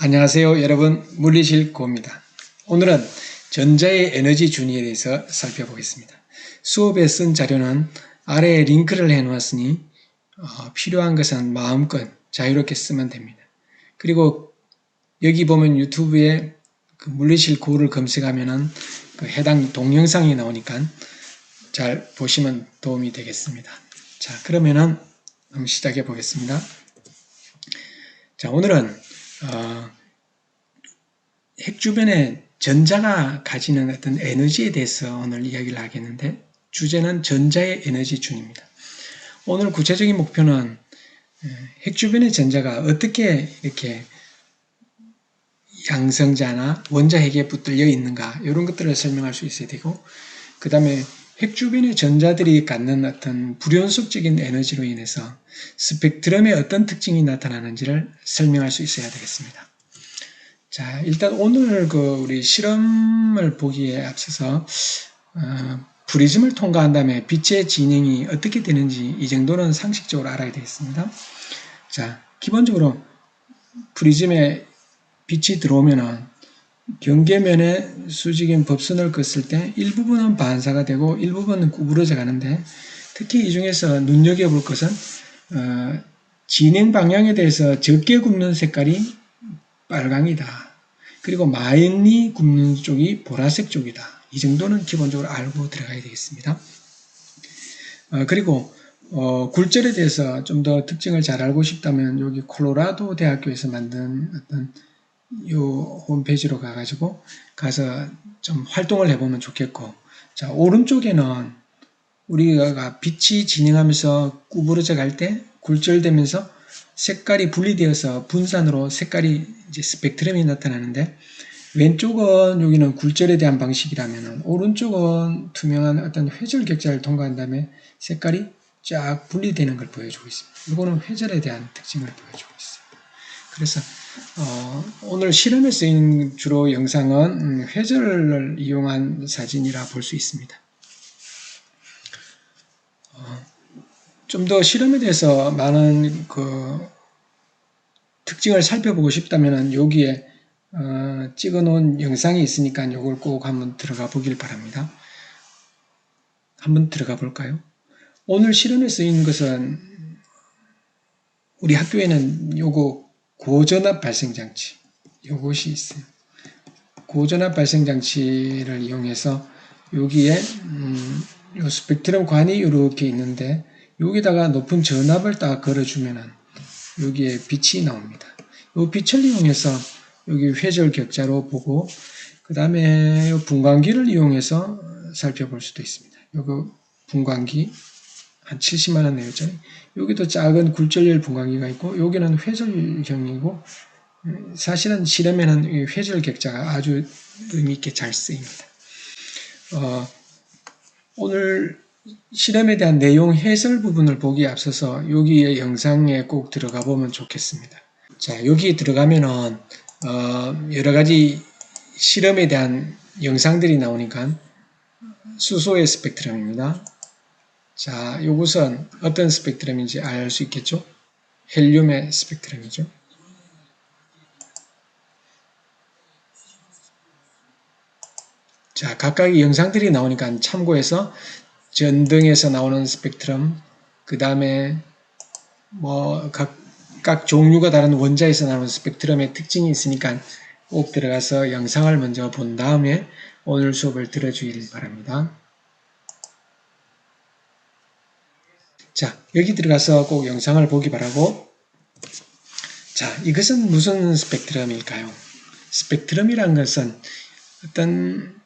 안녕하세요 여러분, 물리실 고입니다. 오늘은 전자의 에너지 준위에 대해서 살펴보겠습니다. 수업에 쓴 자료는 아래에 링크를 해 놓았으니 필요한 것은 마음껏 자유롭게 쓰면 됩니다. 그리고 여기 보면 유튜브에 그 물리실 고를 검색하면은 그 해당 동영상이 나오니까 잘 보시면 도움이 되겠습니다. 자, 그러면은 한번 시작해 보겠습니다. 자, 오늘은 핵 주변에 전자가 가지는 어떤 에너지에 대해서 오늘 이야기를 하겠는데, 주제는 전자의 에너지 준입니다. 오늘 구체적인 목표는 핵 주변의 전자가 어떻게 이렇게 양성자나 원자 핵에 붙들려 있는가, 이런 것들을 설명할 수 있어야 되고, 그 다음에 핵 주변의 전자들이 갖는 어떤 불연속적인 에너지로 인해서 스펙트럼의 어떤 특징이 나타나는지를 설명할 수 있어야 되겠습니다. 자, 일단 오늘 우리 실험을 보기에 앞서서 프리즘을 통과한 다음에 빛의 진행이 어떻게 되는지 이 정도는 상식적으로 알아야 되겠습니다. 자, 기본적으로 프리즘에 빛이 들어오면은 경계면에 수직인 법선을 긋을 때 일부분은 반사가 되고 일부분은 구부러져 가는데, 특히 이 중에서 눈여겨볼 것은 진행 방향에 대해서 적게 굽는 색깔이 빨강이다. 그리고 많이 굽는 쪽이 보라색 쪽이다. 이 정도는 기본적으로 알고 들어가야 되겠습니다. 그리고 굴절에 대해서 좀 더 특징을 잘 알고 싶다면 여기 콜로라도 대학교에서 만든 어떤 요 홈페이지로 가서 좀 활동을 해보면 좋겠고, 자, 오른쪽에는 우리가 빛이 진행하면서 구부러져 갈 때 굴절되면서 색깔이 분리되어서 분산으로 색깔이 이제 스펙트럼이 나타나는데, 왼쪽은 여기는 굴절에 대한 방식이라면 오른쪽은 투명한 어떤 회절 격자를 통과한 다음에 색깔이 쫙 분리되는 걸 보여주고 있습니다. 이거는 회절에 대한 특징을 보여주고 있어요. 그래서 오늘 실험에 쓰인 주로 영상은 회절을 이용한 사진이라 볼 수 있습니다. 좀 더 실험에 대해서 많은 특징을 살펴보고 싶다면 여기에 찍어 놓은 영상이 있으니까 이걸 꼭 한번 들어가 보길 바랍니다. 한번 들어가 볼까요? 오늘 실험에 쓰인 것은 우리 학교에는 요거 고전압 발생장치, 요것이 있어요. 고전압 발생장치를 이용해서 여기에 요 스펙트럼 관이 이렇게 있는데, 여기다가 높은 전압을 딱 걸어주면은 여기에 빛이 나옵니다. 이 빛을 이용해서 여기 회절 격자로 보고, 그 다음에 분광기를 이용해서 살펴볼 수도 있습니다. 요거 분광기 한 70만원 내외짜리, 여기도 작은 굴절열 분광기가 있고, 여기는 회절형이고, 사실은 실험에는 회절 격자가 아주 의미있게 잘 쓰입니다. 오늘 실험에 대한 내용 해설 부분을 보기에 앞서서 여기에 영상에 꼭 들어가 보면 좋겠습니다. 자, 여기 들어가면은 여러 가지 실험에 대한 영상들이 나오니까 수소의 스펙트럼입니다. 자, 이것은 어떤 스펙트럼인지 알 수 있겠죠? 헬륨의 스펙트럼이죠. 자, 각각의 영상들이 나오니까 참고해서 전등에서 나오는 스펙트럼, 그 다음에 각각 종류가 다른 원자에서 나오는 스펙트럼의 특징이 있으니까 꼭 들어가서 영상을 먼저 본 다음에 오늘 수업을 들어주길 바랍니다. 자, 여기 들어가서 꼭 영상을 보기 바라고. 자, 이것은 무슨 스펙트럼일까요? 스펙트럼이란 것은 어떤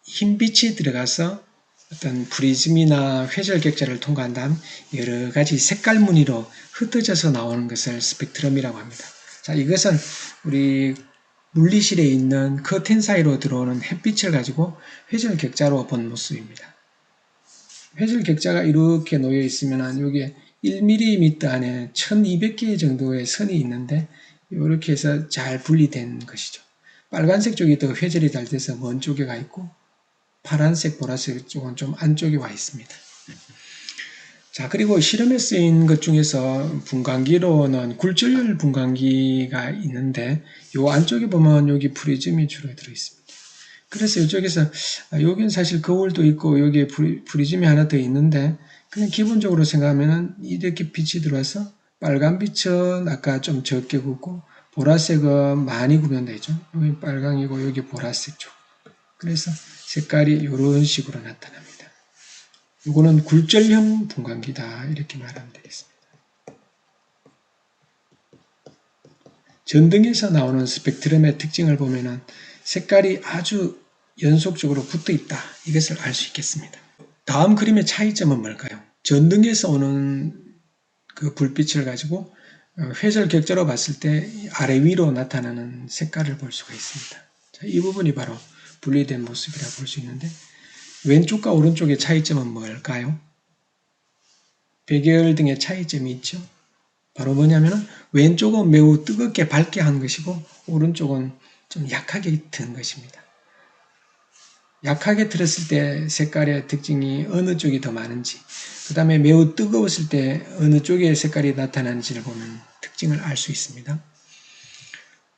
흰빛이 들어가서 어떤 프리즘이나 회절 격자를 통과한 다음 여러 가지 색깔 무늬로 흩어져서 나오는 것을 스펙트럼이라고 합니다. 자, 이것은 우리 물리실에 있는 커튼 사이로 들어오는 햇빛을 가지고 회절 격자로 본 모습입니다. 회절 격자가 이렇게 놓여 있으면 여기에 1mm 안에 1200개 정도의 선이 있는데, 이렇게 해서 잘 분리된 것이죠. 빨간색 쪽이 더 회절이 잘 돼서 먼 쪽에 가 있고, 파란색, 보라색 쪽은 좀 안쪽에 와 있습니다. 자, 그리고 실험에 쓰인 것 중에서 분광기로는 굴절열 분광기가 있는데 요 안쪽에 보면 여기 프리즘이 주로 들어있습니다. 그래서 이쪽에서 여기는 사실 거울도 있고 여기에 프리즘이 하나 더 있는데 그냥 기본적으로 생각하면은 이렇게 빛이 들어와서 빨간 빛은 아까 좀 적게 굽고 보라색은 많이 구현되죠. 여기 빨강이고 여기 보라색 쪽. 그래서 색깔이 이런 식으로 나타납니다. 이거는 굴절형 분광기다 이렇게 말하면 되겠습니다. 전등에서 나오는 스펙트럼의 특징을 보면은 색깔이 아주 연속적으로 붙어 있다. 이것을 알 수 있겠습니다. 다음 그림의 차이점은 뭘까요? 전등에서 오는 그 불빛을 가지고 회절 격자로 봤을 때 아래 위로 나타나는 색깔을 볼 수가 있습니다. 자, 이 부분이 바로 분리된 모습이라고 볼 수 있는데 왼쪽과 오른쪽의 차이점은 뭘까요? 배열 등의 차이점이 있죠. 바로 뭐냐면 왼쪽은 매우 뜨겁게 밝게 한 것이고 오른쪽은 좀 약하게 든 것입니다. 약하게 틀었을 때 색깔의 특징이 어느 쪽이 더 많은지, 그 다음에 매우 뜨거웠을 때 어느 쪽의 색깔이 나타나는지를 보면 특징을 알 수 있습니다.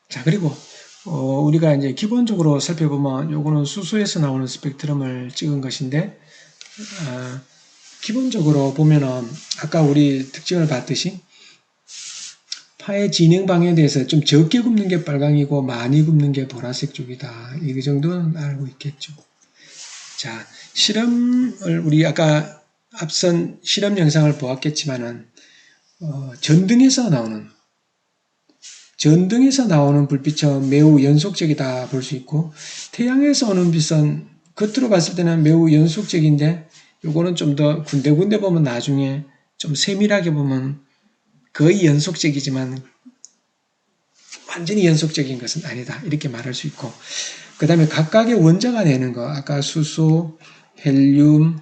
자, 그리고 우리가 이제 기본적으로 살펴보면 요거는 수소에서 나오는 스펙트럼을 찍은 것인데 기본적으로 보면은 아까 우리 특징을 봤듯이 파의 진행 방향에 대해서 좀 적게 굽는 게 빨강이고 많이 굽는 게 보라색 쪽이다. 이 정도는 알고 있겠죠. 자, 실험을 우리 아까 앞선 실험 영상을 보았겠지만은 전등에서 나오는 불빛은 매우 연속적이다 볼 수 있고 태양에서 오는 빛은 겉으로 봤을 때는 매우 연속적인데 요거는 좀 더 군데군데 보면 나중에 좀 세밀하게 보면 거의 연속적이지만 완전히 연속적인 것은 아니다. 이렇게 말할 수 있고 그 다음에 각각의 원자가 내는 거 아까 수소, 헬륨,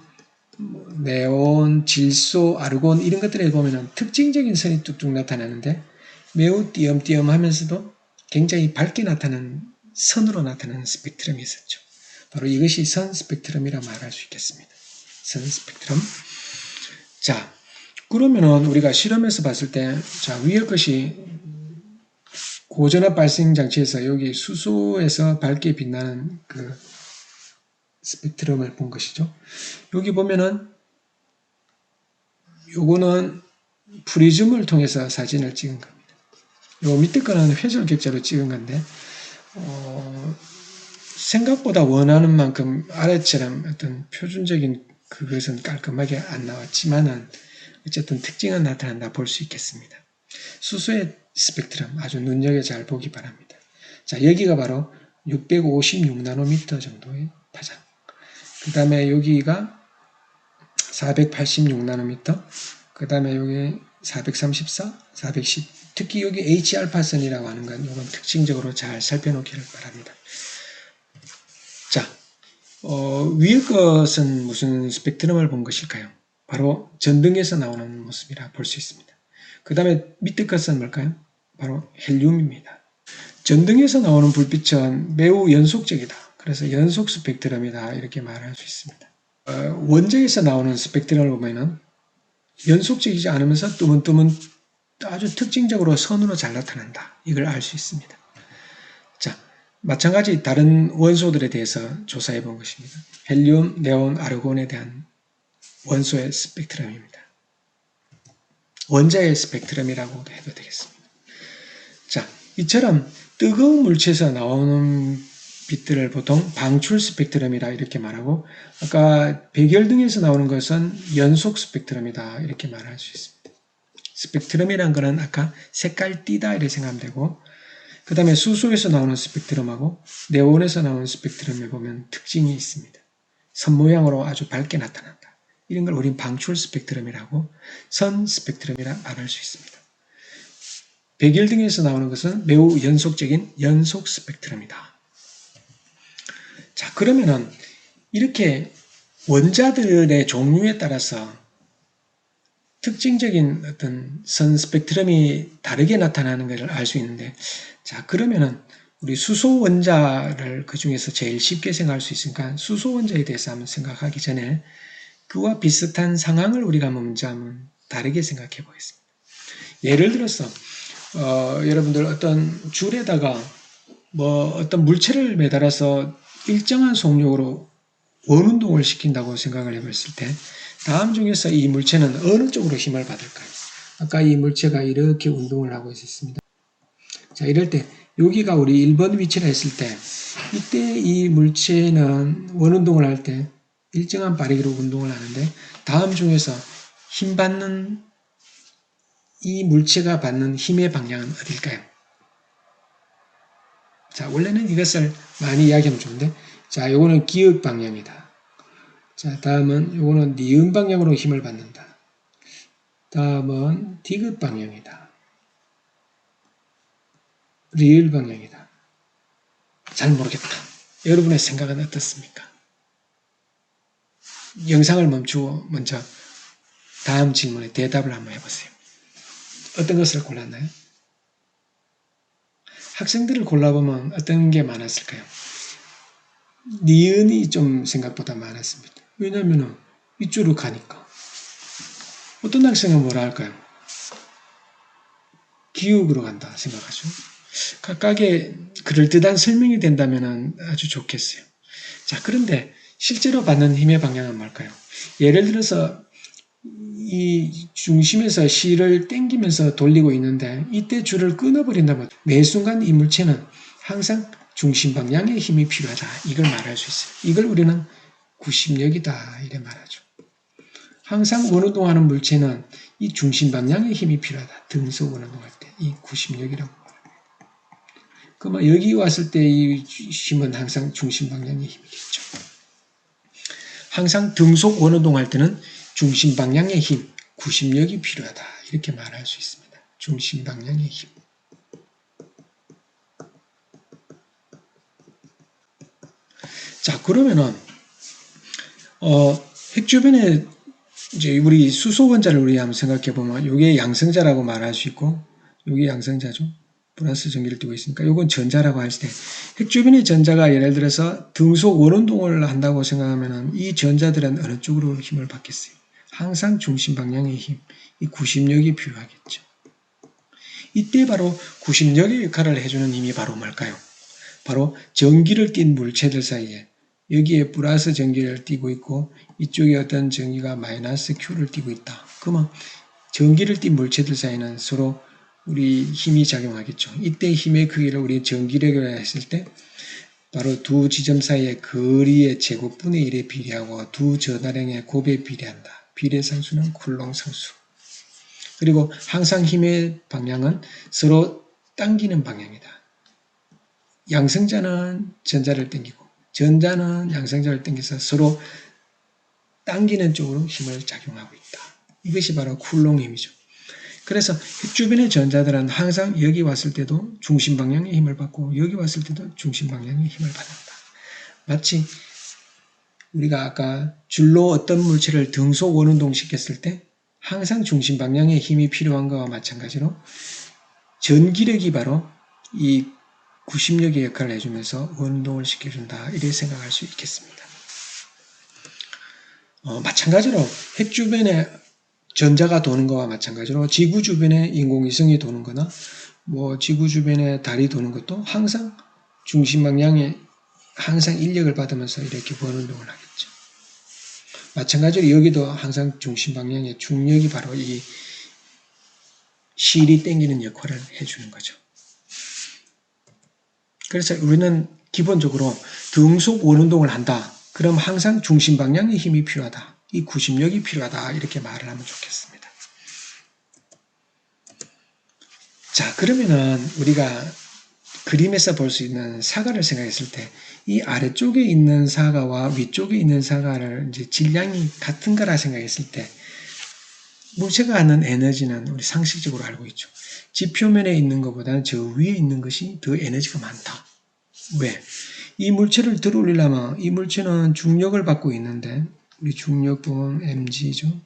네온, 질소, 아르곤 이런 것들에 보면 특징적인 선이 뚝뚝 나타나는데 매우 띄엄띄엄하면서도 굉장히 밝게 나타나는 선으로 나타나는 스펙트럼이 있었죠. 바로 이것이 선 스펙트럼이라 말할 수 있겠습니다. 선 스펙트럼. 자, 그러면은 우리가 실험에서 봤을 때, 자, 위에 것이 고전압 발생 장치에서 여기 수소에서 밝게 빛나는 그 스펙트럼을 본 것이죠. 여기 보면은 요거는 프리즘을 통해서 사진을 찍은 겁니다. 요 밑에 거는 회절 격자로 찍은 건데 생각보다 원하는 만큼 아래처럼 어떤 표준적인 그것은 깔끔하게 안 나왔지만은 어쨌든 특징은 나타난다 볼 수 있겠습니다. 수소의 스펙트럼 아주 눈여겨 잘 보기 바랍니다. 자, 여기가 바로 656나노미터 정도의 파장. 그 다음에 여기가 486나노미터. 그 다음에 여기 434, 410. 특히 여기 H알파선이라고 하는 건 이건 특징적으로 잘 살펴놓기를 바랍니다. 자, 위의 것은 무슨 스펙트럼을 본 것일까요? 바로 전등에서 나오는 모습이라 볼 수 있습니다. 그 다음에 밑에 것은 뭘까요? 바로 헬륨입니다. 전등에서 나오는 불빛은 매우 연속적이다. 그래서 연속 스펙트럼이다. 이렇게 말할 수 있습니다. 원자에서 나오는 스펙트럼을 보면은 연속적이지 않으면서 뜨문뜨문 아주 특징적으로 선으로 잘 나타난다. 이걸 알 수 있습니다. 자, 마찬가지 다른 원소들에 대해서 조사해 본 것입니다. 헬륨, 네온, 아르곤에 대한 원소의 스펙트럼입니다. 원자의 스펙트럼이라고도 해도 되겠습니다. 자, 이처럼 뜨거운 물체에서 나오는 빛들을 보통 방출 스펙트럼이다 이렇게 말하고 아까 백열등에서 나오는 것은 연속 스펙트럼이다 이렇게 말할 수 있습니다. 스펙트럼이란 것은 아까 색깔띠다 이렇게 생각하면 되고 그 다음에 수소에서 나오는 스펙트럼하고 네온에서 나오는 스펙트럼에 보면 특징이 있습니다. 선 모양으로 아주 밝게 나타난다. 이런 걸 우린 방출 스펙트럼이라고 선 스펙트럼이라 말할 수 있습니다. 백열등에서 나오는 것은 매우 연속적인 연속 스펙트럼이다. 자, 그러면은 이렇게 원자들의 종류에 따라서 특징적인 어떤 선 스펙트럼이 다르게 나타나는 것을 알 수 있는데, 자, 그러면은 우리 수소 원자를 그 중에서 제일 쉽게 생각할 수 있으니까 수소 원자에 대해서 한번 생각하기 전에 그와 비슷한 상황을 우리가 먼저 한번 다르게 생각해 보겠습니다. 예를 들어서 여러분들 어떤 줄에다가 어떤 물체를 매달아서 일정한 속력으로 원운동을 시킨다고 생각을 해봤을 때 다음 중에서 이 물체는 어느 쪽으로 힘을 받을까요? 아까 이 물체가 이렇게 운동을 하고 있었습니다. 자, 이럴 때 여기가 우리 1번 위치라 했을 때 이때 이 물체는 원운동을 할 때 일정한 빠르기로 운동을 하는데 다음 중에서 힘 받는 이 물체가 받는 힘의 방향은 어딜까요? 자, 원래는 이것을 많이 이야기하면 좋은데 자, 요거는 기역 방향이다. 자, 다음은 요거는 니은 방향으로 힘을 받는다. 다음은 디귿 방향이다. 리을 방향이다. 잘 모르겠다. 여러분의 생각은 어떻습니까? 영상을 멈추고 먼저 다음 질문에 대답을 한번 해보세요. 어떤 것을 골랐나요? 학생들을 골라보면 어떤 게 많았을까요? 니은이 좀 생각보다 많았습니다. 왜냐하면 이쪽으로 가니까. 어떤 학생은 뭐라 할까요? 기역으로 간다 생각하죠. 각각의 그럴듯한 설명이 된다면 아주 좋겠어요. 자, 그런데 실제로 받는 힘의 방향은 뭘까요? 예를 들어서 이 중심에서 실을 당기면서 돌리고 있는데 이때 줄을 끊어버린다면 매 순간 이 물체는 항상 중심 방향의 힘이 필요하다. 이걸 말할 수 있어요. 이걸 우리는 구심력이다 이래 말하죠. 항상 원운동하는 물체는 이 중심 방향의 힘이 필요하다. 등속 원운동할 때 이 구심력이라고 말합니다. 그러면 여기 왔을 때 이 힘은 항상 중심 방향의 힘이겠죠. 항상 등속 원운동할 때는 중심 방향의 힘, 구심력이 필요하다. 이렇게 말할 수 있습니다. 중심 방향의 힘. 자, 그러면은 핵 주변에 이제 우리 수소 원자를 우리 한번 생각해 보면 이게 양성자라고 말할 수 있고 이게 양성자죠. 플러스 전기를 띠고 있으니까 이건 전자라고 할 때 핵 주변의 전자가 예를 들어서 등속 원운동을 한다고 생각하면 이 전자들은 어느 쪽으로 힘을 받겠어요? 항상 중심 방향의 힘, 이 구심력이 필요하겠죠. 이때 바로 구심력의 역할을 해주는 힘이 바로 뭘까요? 바로 전기를 띤 물체들 사이에 여기에 플러스 전기를 띠고 있고 이쪽에 어떤 전기가 마이너스 Q를 띠고 있다. 그러면 전기를 띤 물체들 사이는 서로 우리 힘이 작용하겠죠. 이때 힘의 크기를 우리 전기력이라 했을 때 바로 두 지점 사이의 거리의 제곱분의 1에 비례하고 두 전하량의 곱에 비례한다. 비례 상수는 쿨롱 상수. 그리고 항상 힘의 방향은 서로 당기는 방향이다. 양성자는 전자를 당기고 전자는 양성자를 당겨서 서로 당기는 쪽으로 힘을 작용하고 있다. 이것이 바로 쿨롱 힘이죠. 그래서 핵 주변의 전자들은 항상 여기 왔을 때도 중심 방향의 힘을 받고 여기 왔을 때도 중심 방향의 힘을 받는다. 마치 우리가 아까 줄로 어떤 물체를 등속 원운동 시켰을 때 항상 중심 방향의 힘이 필요한 것과 마찬가지로 전기력이 바로 이 구심력의 역할을 해주면서 원운동을 시켜준다. 이렇게 생각할 수 있겠습니다. 마찬가지로 핵 주변에 전자가 도는 것과 마찬가지로 지구 주변에 인공위성이 도는 거나 지구 주변에 달이 도는 것도 항상 중심 방향에 항상 인력을 받으면서 이렇게 원운동을 하겠죠. 마찬가지로 여기도 항상 중심 방향의 중력이 바로 이 실이 당기는 역할을 해주는 거죠. 그래서 우리는 기본적으로 등속 원운동을 한다. 그럼 항상 중심 방향의 힘이 필요하다. 이 구심력이 필요하다. 이렇게 말을 하면 좋겠습니다. 자, 그러면은 우리가 그림에서 볼 수 있는 사과를 생각했을 때 이 아래쪽에 있는 사과와 위쪽에 있는 사과를 이제 질량이 같은 거라 생각했을 때 물체가 갖는 에너지는 우리 상식적으로 알고 있죠. 지표면에 있는 것보다는 저 위에 있는 것이 더 에너지가 많다. 왜? 이 물체를 들어 올리려면 이 물체는 중력을 받고 있는데 우리 중력 보면 mg죠.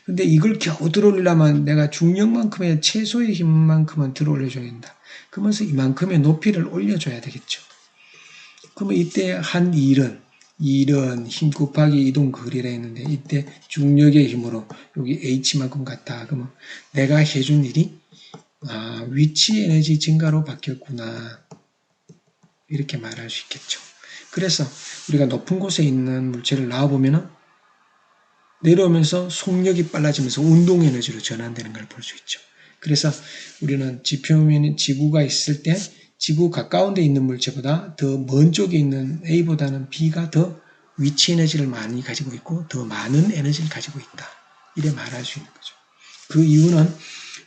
근데 이걸 겨우 들어 올리려면 내가 중력만큼의 최소의 힘만큼은 들어 올려줘야 된다. 그러면서 이만큼의 높이를 올려줘야 되겠죠. 그러면 이때 한 일은 1은 힘 곱하기 이동 거리라 했는데 이때 중력의 힘으로 여기 h만큼 같다. 그러면 내가 해준 일이 위치 에너지 증가로 바뀌었구나. 이렇게 말할 수 있겠죠. 그래서 우리가 높은 곳에 있는 물체를 놔보면은 내려오면서 속력이 빨라지면서 운동 에너지로 전환되는 걸 볼 수 있죠. 그래서 우리는 지표면에 지구가 있을 때 지구 가까운 데 있는 물체보다 더 먼 쪽에 있는 A보다는 B가 더 위치 에너지를 많이 가지고 있고 더 많은 에너지를 가지고 있다. 이래 말할 수 있는 거죠. 그 이유는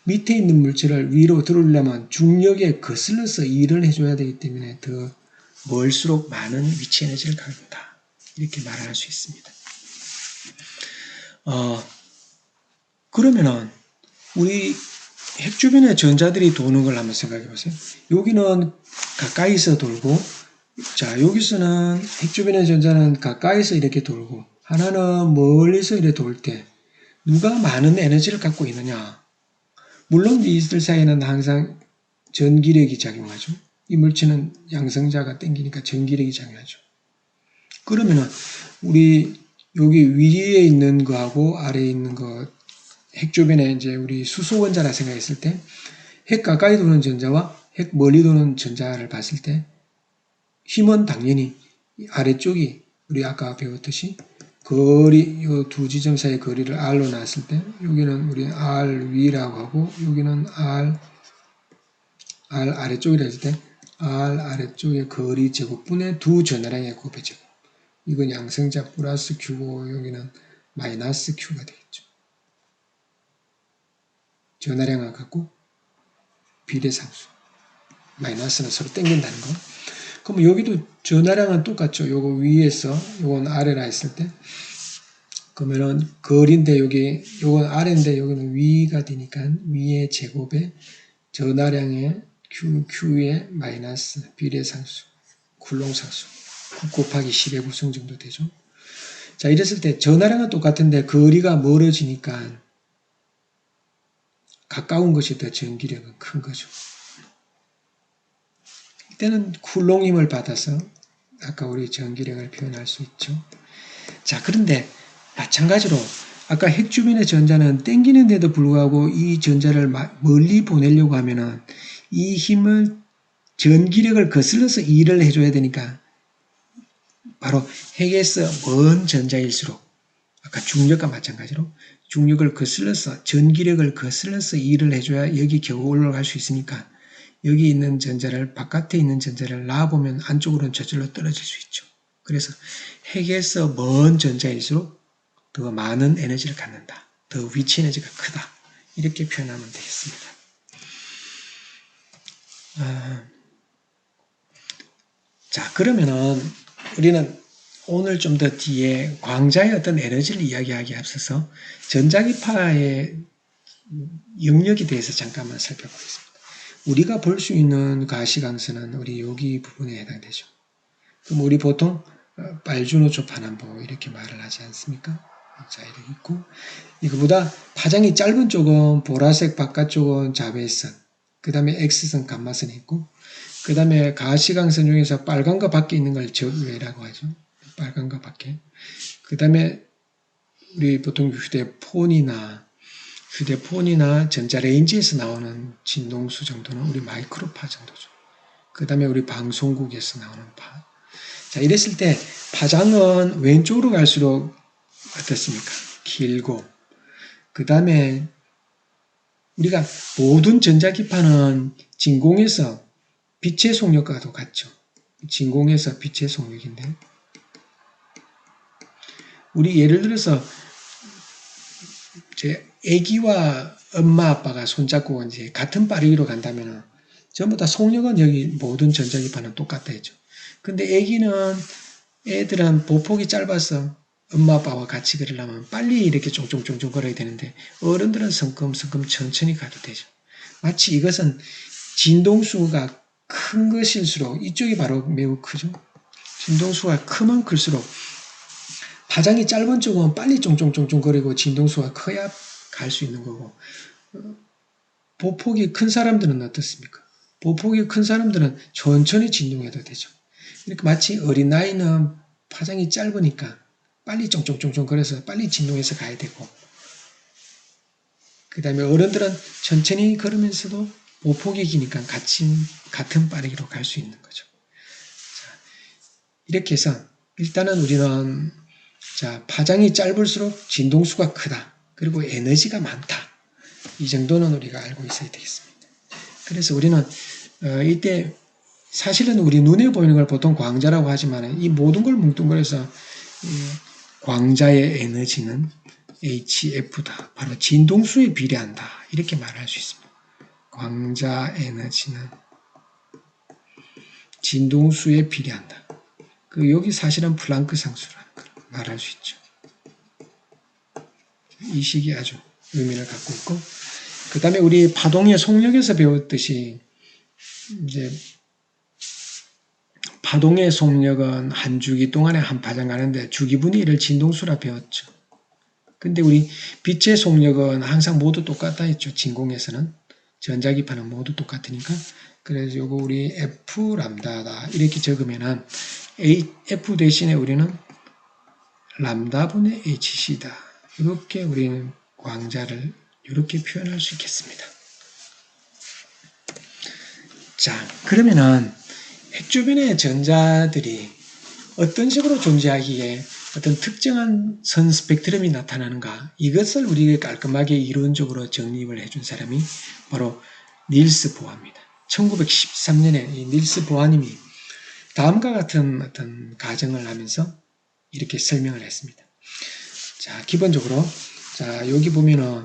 밑에 있는 물체를 위로 들어오려면 중력에 거슬러서 일을 해줘야 되기 때문에 더 멀수록 많은 위치 에너지를 갖는다. 이렇게 말할 수 있습니다. 그러면은 우리 핵 주변에 전자들이 도는 걸 한번 생각해 보세요. 여기는 가까이서 돌고, 자, 여기서는 핵 주변의 전자는 가까이서 이렇게 돌고, 하나는 멀리서 이렇게 돌 때, 누가 많은 에너지를 갖고 있느냐? 물론 이들 사이에는 항상 전기력이 작용하죠. 이 물체는 양성자가 땡기니까 전기력이 작용하죠. 그러면은, 우리 여기 위에 있는 거하고 아래에 있는 거, 핵 주변에 이제 우리 수소 원자라 생각했을 때, 핵 가까이 도는 전자와 핵 멀리 도는 전자를 봤을 때, 힘은 당연히 아래쪽이 우리 아까 배웠듯이 거리, 이 두 지점 사이의 거리를 R로 놨을 때, 여기는 우리 R 위라고 하고, 여기는 R 아래쪽이라 했을 때, R 아래쪽의 거리 제곱분의 두 전하량의 곱의 제곱. 이건 양성자 플러스 Q고, 여기는 마이너스 Q가 되겠죠. 전하량을 갖고 비례상수. 마이너스는 서로 땡긴다는 거. 그럼 여기도 전하량은 똑같죠. 요거 위에서 요건 아래라 했을 때 그러면은 거리인데 여기 요건 아래인데 여기는 위가 되니까 위의 제곱에 전하량의 Q의 마이너스 비례상수 쿨롱상수 9 곱하기 10의 구성 정도 되죠. 자, 이랬을 때 전하량은 똑같은데 거리가 멀어지니까 가까운 것이 더 전기력은 큰 거죠. 이때는 쿨롱 힘을 받아서 아까 우리 전기력을 표현할 수 있죠. 자, 그런데 마찬가지로 아까 핵 주변의 전자는 땡기는데도 불구하고 이 전자를 멀리 보내려고 하면은 이 힘을 전기력을 거슬러서 일을 해줘야 되니까 바로 핵에서 먼 전자일수록 아까 중력과 마찬가지로 중력을 거슬러서 전기력을 거슬러서 일을 해줘야 여기 겨우 올라갈 수 있으니까 여기 있는 전자를 바깥에 있는 전자를 놔보면 안쪽으로는 저절로 떨어질 수 있죠. 그래서 핵에서 먼 전자일수록 더 많은 에너지를 갖는다. 더 위치 에너지가 크다. 이렇게 표현하면 되겠습니다. 자, 그러면은 우리는 오늘 좀 더 뒤에 광자의 어떤 에너지를 이야기하기에 앞서서 전자기파의 영역에 대해서 잠깐만 살펴보겠습니다. 우리가 볼 수 있는 가시광선은 우리 여기 부분에 해당되죠. 그럼 우리 보통 빨주노 초파남보 이렇게 말을 하지 않습니까? 자, 이렇게 있고 이거보다 파장이 짧은 쪽은 보라색 바깥쪽은 자외선, 그 다음에 X선 감마선이 있고 그 다음에 가시광선 중에서 빨간거 밖에 있는 걸 적외라고 하죠. 빨간거 밖에. 그 다음에 우리 보통 휴대폰이나 전자레인지에서 나오는 진동수 정도는 우리 마이크로파 정도죠. 그 다음에 우리 방송국에서 나오는 파. 자, 이랬을 때 파장은 왼쪽으로 갈수록 어떻습니까? 길고 그 다음에 우리가 모든 전자기파는 진공에서 빛의 속력과도 같죠. 진공에서 빛의 속력인데 우리 예를 들어서 제 아기와 엄마 아빠가 손잡고 이제 같은 빠르기로 간다면 전부 다 속력은 여기 모든 전자기파는 똑같다 했죠. 근데 애들은 보폭이 짧아서 엄마 아빠와 같이 걸으려면 빨리 이렇게 쫑쫑쫑쫑 걸어야 되는데 어른들은 성큼성큼 천천히 가도 되죠. 마치 이것은 진동수가 큰 것일수록 이쪽이 바로 매우 크죠. 진동수가 크면 클수록 파장이 짧은 쪽은 빨리 쫑쫑쫑쫑 거리고 진동수가 커야 갈 수 있는 거고 보폭이 큰 사람들은 어떻습니까? 보폭이 큰 사람들은 천천히 진동해도 되죠. 이렇게 마치 어린아이는 파장이 짧으니까 빨리 쫑쫑쫑쫑 걸어서 빨리 진동해서 가야 되고, 그 다음에 어른들은 천천히 걸으면서도 보폭이 기니까 같은 빠르기로 갈 수 있는 거죠. 자, 이렇게 해서 일단은 우리는 자, 파장이 짧을수록 진동수가 크다. 그리고 에너지가 많다. 이 정도는 우리가 알고 있어야 되겠습니다. 그래서 우리는 이때 사실은 우리 눈에 보이는 걸 보통 광자라고 하지만 이 모든 걸 뭉뚱그려서 광자의 에너지는 HF다. 바로 진동수에 비례한다. 이렇게 말할 수 있습니다. 광자 에너지는 진동수에 비례한다. 여기 사실은 플랑크 상수라는 걸 말할 수 있죠. 이 식이 아주 의미를 갖고 있고, 그 다음에 우리 파동의 속력에서 배웠듯이 이제 파동의 속력은 한 주기 동안에 한 파장 가는데 주기분이 이를 진동수라 배웠죠. 근데 우리 빛의 속력은 항상 모두 똑같다 했죠. 진공에서는. 전자기파는 모두 똑같으니까. 그래서 요거 우리 F 람다다. 이렇게 적으면은 F 대신에 우리는 람다분의 HC다. 이렇게 우리는 광자를 이렇게 표현할 수 있겠습니다. 자, 그러면은 핵 주변의 전자들이 어떤 식으로 존재하기에 어떤 특정한 선 스펙트럼이 나타나는가, 이것을 우리가 깔끔하게 이론적으로 정립을 해준 사람이 바로 닐스 보아입니다. 1913년에 이 닐스 보아님이 다음과 같은 어떤 가정을 하면서 이렇게 설명을 했습니다. 자, 기본적으로 자, 여기 보면은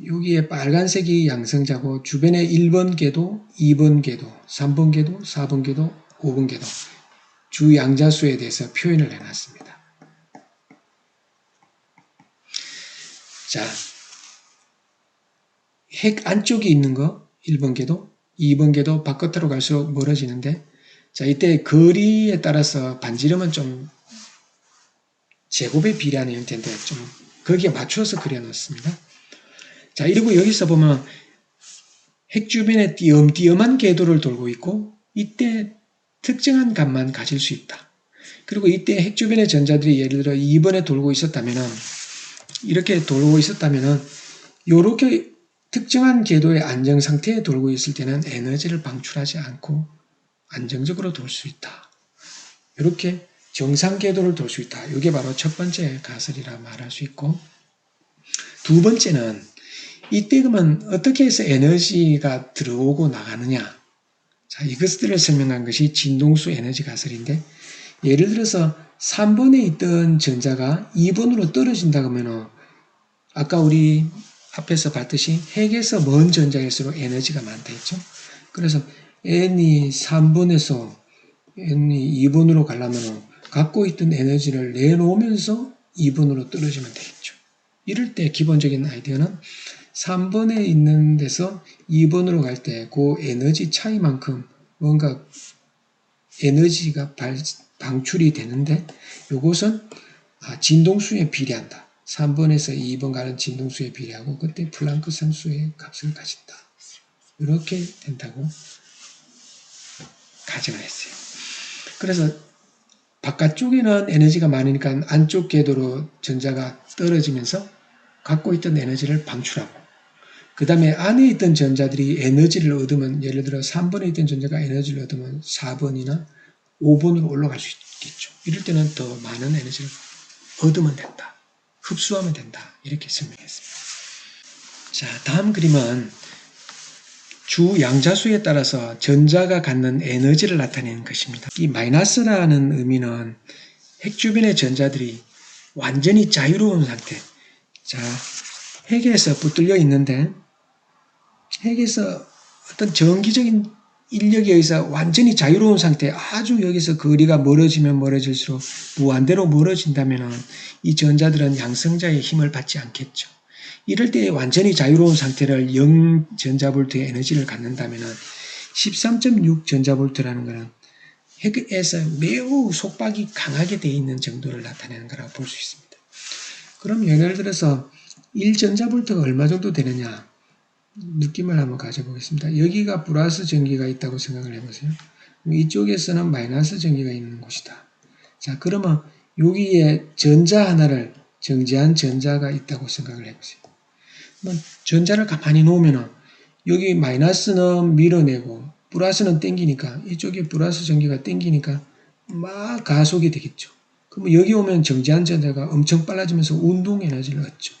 여기에 빨간색이 양성자고 주변에 1번 궤도, 2번 궤도, 3번 궤도, 4번 궤도, 5번 궤도 주 양자수에 대해서 표현을 해놨습니다. 자, 핵 안쪽에 있는 거 1번 궤도, 2번 궤도 바깥으로 갈수록 멀어지는데, 자, 이때 거리에 따라서 반지름은 좀 제곱에 비례하는 형태인데 좀 거기에 맞춰서 그려놨습니다. 자, 이러고 여기서 보면 핵 주변에 띄엄띄엄한 궤도를 돌고 있고 이때 특정한 값만 가질 수 있다. 그리고 이때 핵 주변의 전자들이 예를 들어 2번에 돌고 있었다면은 이렇게 돌고 있었다면은 요렇게 특정한 궤도의 안정 상태에 돌고 있을 때는 에너지를 방출하지 않고 안정적으로 돌 수 있다. 이렇게 정상 궤도를 돌 수 있다. 이게 바로 첫 번째 가설이라 말할 수 있고, 두 번째는 이때 그러면 어떻게 해서 에너지가 들어오고 나가느냐. 자, 이것들을 설명한 것이 진동수 에너지 가설인데, 예를 들어서 3번에 있던 전자가 2번으로 떨어진다 그러면 아까 우리 앞에서 봤듯이 핵에서 먼 전자일수록 에너지가 많다 했죠. 그래서 n이 3번에서 n이 2번으로 가려면 갖고 있던 에너지를 내놓으면서 2번으로 떨어지면 되겠죠. 이럴 때 기본적인 아이디어는 3번에 있는 데서 2번으로 갈 때 그 에너지 차이만큼 뭔가 에너지가 방출이 되는데 이것은 진동수에 비례한다. 3번에서 2번 가는 진동수에 비례하고 그때 플랑크 상수의 값을 가진다. 이렇게 된다고 가정을 했어요. 그래서 바깥쪽에는 에너지가 많으니까 안쪽 궤도로 전자가 떨어지면서 갖고 있던 에너지를 방출하고, 그 다음에 안에 있던 전자들이 에너지를 얻으면, 예를 들어 3번에 있던 전자가 에너지를 얻으면 4번이나 5번으로 올라갈 수 있겠죠. 이럴 때는 더 많은 에너지를 얻으면 된다. 흡수하면 된다. 이렇게 설명했습니다. 자, 다음 그림은 주 양자수에 따라서 전자가 갖는 에너지를 나타내는 것입니다. 이 마이너스라는 의미는 핵 주변의 전자들이 완전히 자유로운 상태. 자, 핵에서 붙들려 있는데 핵에서 어떤 정기적인 인력에 의해서 완전히 자유로운 상태, 아주 여기서 거리가 멀어지면 멀어질수록 무한대로 멀어진다면 이 전자들은 양성자의 힘을 받지 않겠죠. 이럴 때 완전히 자유로운 상태를 0 전자볼트의 에너지를 갖는다면 13.6 전자볼트라는 것은 핵에서 매우 속박이 강하게 되어 있는 정도를 나타내는 거라고 볼 수 있습니다. 그럼 예를 들어서 1 전자볼트가 얼마 정도 되느냐 느낌을 한번 가져보겠습니다. 여기가 플러스 전기가 있다고 생각을 해보세요. 이쪽에서는 마이너스 전기가 있는 곳이다. 자, 그러면 여기에 전자 하나를 정지한 전자가 있다고 생각을 해보세요. 전자를 가만히 놓으면은 여기 마이너스는 밀어내고 플러스는 땡기니까 이쪽에 플러스 전기가 땡기니까 막 가속이 되겠죠. 그러면 여기 오면 정지한 전자가 엄청 빨라지면서 운동 에너지를 얻죠.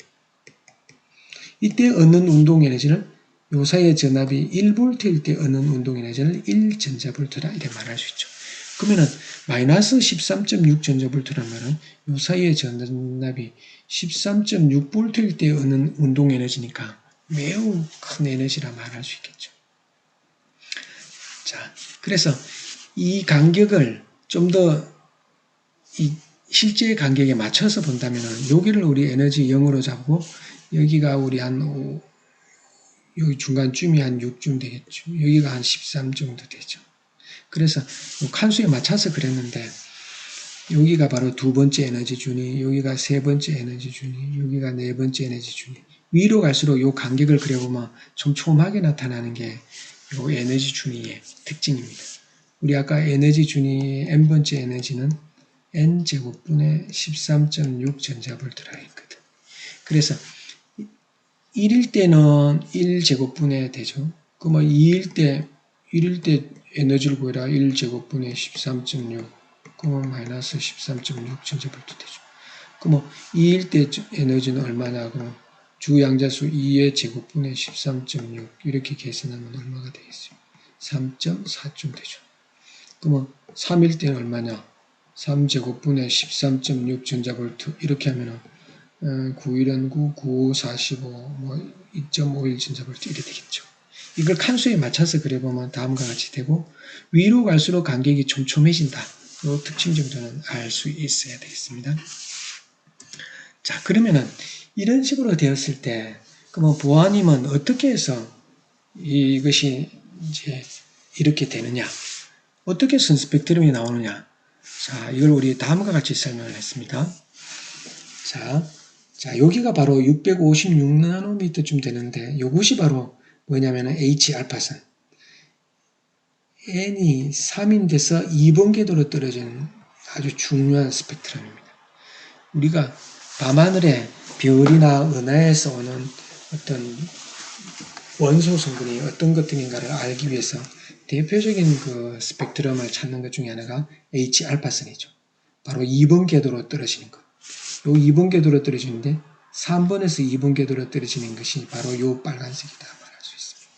이때 얻는 운동 에너지를 요 사이의 전압이 1V일 때 얻는 운동 에너지를 1전자볼트라 이렇게 말할 수 있죠. 그러면은 마이너스 13.6 전자볼트라면은 요 사이의 전압이 13.6V일 때 얻는 운동 에너지니까 매우 큰 에너지라 말할 수 있겠죠. 자, 그래서 이 간격을 좀 더 이 실제 간격에 맞춰서 본다면은 여기를 우리 에너지 0으로 잡고 여기가 우리 한 5, 여기 중간쯤이 한 6쯤 되겠죠. 여기가 한 13 정도 되죠. 그래서 칸수에 맞춰서 그랬는데 여기가 바로 두 번째 에너지 준위, 여기가 세 번째 에너지 준위, 여기가 네 번째 에너지 준위. 위로 갈수록 이 간격을 그려보면 촘촘하게 나타나는 게 이 에너지 준위의 특징입니다. 우리 아까 에너지 준위의 n번째 에너지는 n제곱분의 13.6 전자볼트라 했거든. 그래서 1일 때는 1제곱분의 되죠. 그러면 2일 때 에너지를 구해라. 1제곱분의 13.6 그러면 마이너스 13.6 전자볼트 되죠. 그러면 2일 때 에너지는 얼마냐? 그럼 주양자수 2의 제곱분의 13.6 이렇게 계산하면 얼마가 되겠어요? 3.4쯤 되죠. 그러면 3일 때는 얼마냐? 3제곱분의 13.6 전자볼트 이렇게 하면은 9일은 9, 9, 45, 뭐 2.51 전자볼트 이렇게 되겠죠. 이걸 칸수에 맞춰서 그려보면 다음과 같이 되고 위로 갈수록 간격이 촘촘해진다. 이 특징 정도는 알 수 있어야 되겠습니다. 자, 그러면은 이런 식으로 되었을 때 그러면 보아님은 어떻게 해서 이것이 이제 이렇게 되느냐? 어떻게 선스펙트럼이 나오느냐? 자, 이걸 우리 다음과 같이 설명을 했습니다. 자, 여기가 바로 656나노미터쯤 되는데 이것이 바로 뭐냐면은 H알파선. N이 3인데서 2번 궤도로 떨어지는 아주 중요한 스펙트럼입니다. 우리가 밤하늘에 별이나 은하에서 오는 어떤 원소 성분이 어떤 것들인가를 알기 위해서 대표적인 그 스펙트럼을 찾는 것 중에 하나가 H알파선이죠. 바로 2번 궤도로 떨어지는 것. 요 2번 궤도로 떨어지는데 3번에서 2번 궤도로 떨어지는 것이 바로 요 빨간색이다 말할 수 있습니다.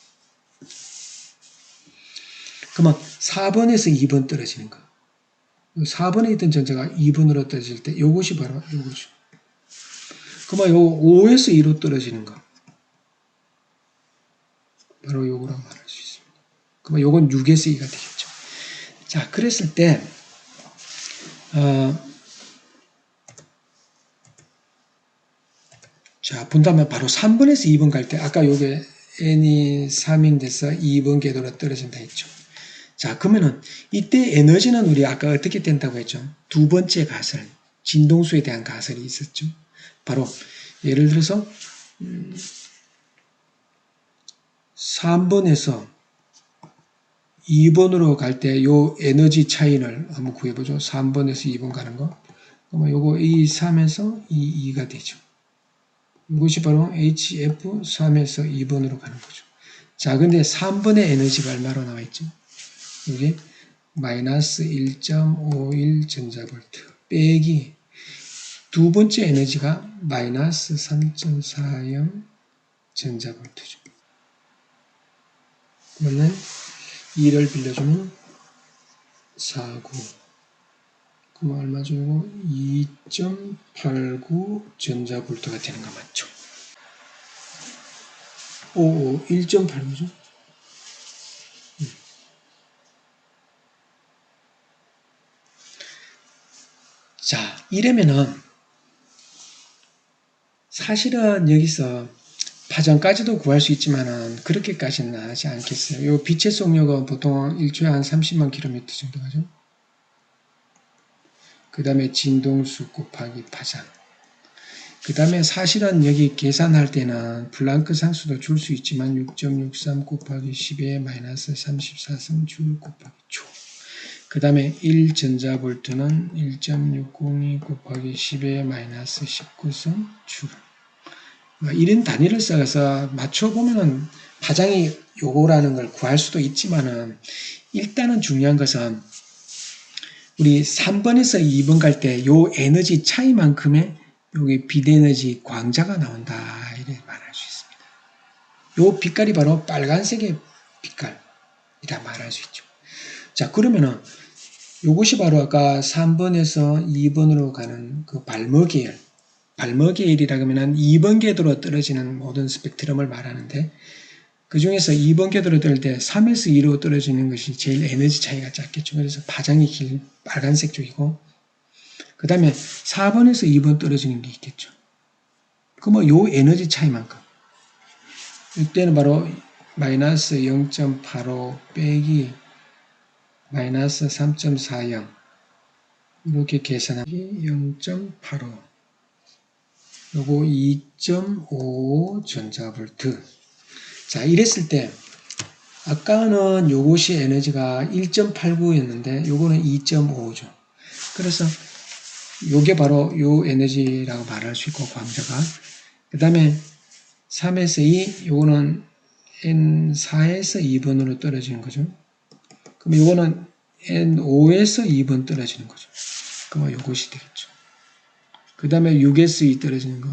그러면 4번에서 2번 떨어지는 것. 4번에 있던 전자가 2번으로 떨어질 때 요것이 바로 요것이죠. 그러면 요 5에서 2로 떨어지는 것. 바로 요거라고 말할 수 있습니다. 그러면 요건 6에서 2가 되겠죠. 자, 그랬을 때 자, 본다면 바로 3번에서 2번 갈 때 아까 요게 n이 3인 돼서 2번 궤도로 떨어진다 했죠. 자, 그러면은 이때 에너지는 우리 아까 어떻게 된다고 했죠? 두 번째 가설, 진동수에 대한 가설이 있었죠. 바로 예를 들어서 3번에서 2번으로 갈 때 요 에너지 차이를 한번 구해보죠. 3번에서 2번 가는 거. 그러면 요거 E3에서 E2가 되죠. 이것이 바로 HF3에서 2번으로 가는 거죠. 자, 근데 3번의 에너지가 얼마로 나와 있죠? 이게 마이너스 1.51 전자볼트 빼기 두 번째 에너지가 마이너스 3.40 전자볼트죠. 그러면 2를 빌려주면 49. 그럼 얼마 주고 2.89 전자볼트가 되는 거 맞죠? 1.89죠? 자, 이러면은 사실은 여기서 파전까지도 구할 수 있지만은 그렇게까지는 하지 않겠어요. 요 빛의 속력은 보통 1초에 한 30만 킬로미터 정도 가죠. 그 다음에 진동수 곱하기 파장. 그 다음에 사실은 여기 계산할 때는 플랑크 상수도 줄 수 있지만 6.63 곱하기 10의 마이너스 34승 줄 곱하기 초. 그 다음에 1전자볼트는 1.602 곱하기 10의 마이너스 19승 줄. 이런 단위를 써서 맞춰보면은 파장이 요거라는 걸 구할 수도 있지만은 일단은 중요한 것은 우리 3번에서 2번 갈 때 요 에너지 차이만큼의 여기 빛에너지 광자가 나온다 이렇게 말할 수 있습니다. 요 빛깔이 바로 빨간색의 빛깔이라 말할 수 있죠. 자, 그러면은 요것이 바로 아까 3번에서 2번으로 가는 그 발머계열, 발머계열이라고 하면 2번 궤도로 떨어지는 모든 스펙트럼을 말하는데 그 중에서 2번 궤도로 떨어질 때 3에서 2로 떨어지는 것이 제일 에너지 차이가 작겠죠. 그래서 파장이 긴 빨간색 쪽이고 그 다음에 4번에서 2번 떨어지는 게 있겠죠. 그러면 요 에너지 차이만큼 이때는 바로 마이너스 0.85 빼기 마이너스 3.40 이렇게 계산하기 0.85 요거 2.5 전자볼트. 자, 이랬을 때 아까는 요것이 에너지가 1.89였는데 요거는 2.5죠. 그래서 요게 바로 요 에너지라고 말할 수 있고 광자가 그 다음에 3에서 2 요거는 N4에서 2번으로 떨어지는 거죠. 그럼 요거는 N5에서 2번 떨어지는 거죠. 그럼 요것이 되겠죠. 그 다음에 6에서 2 떨어지는 거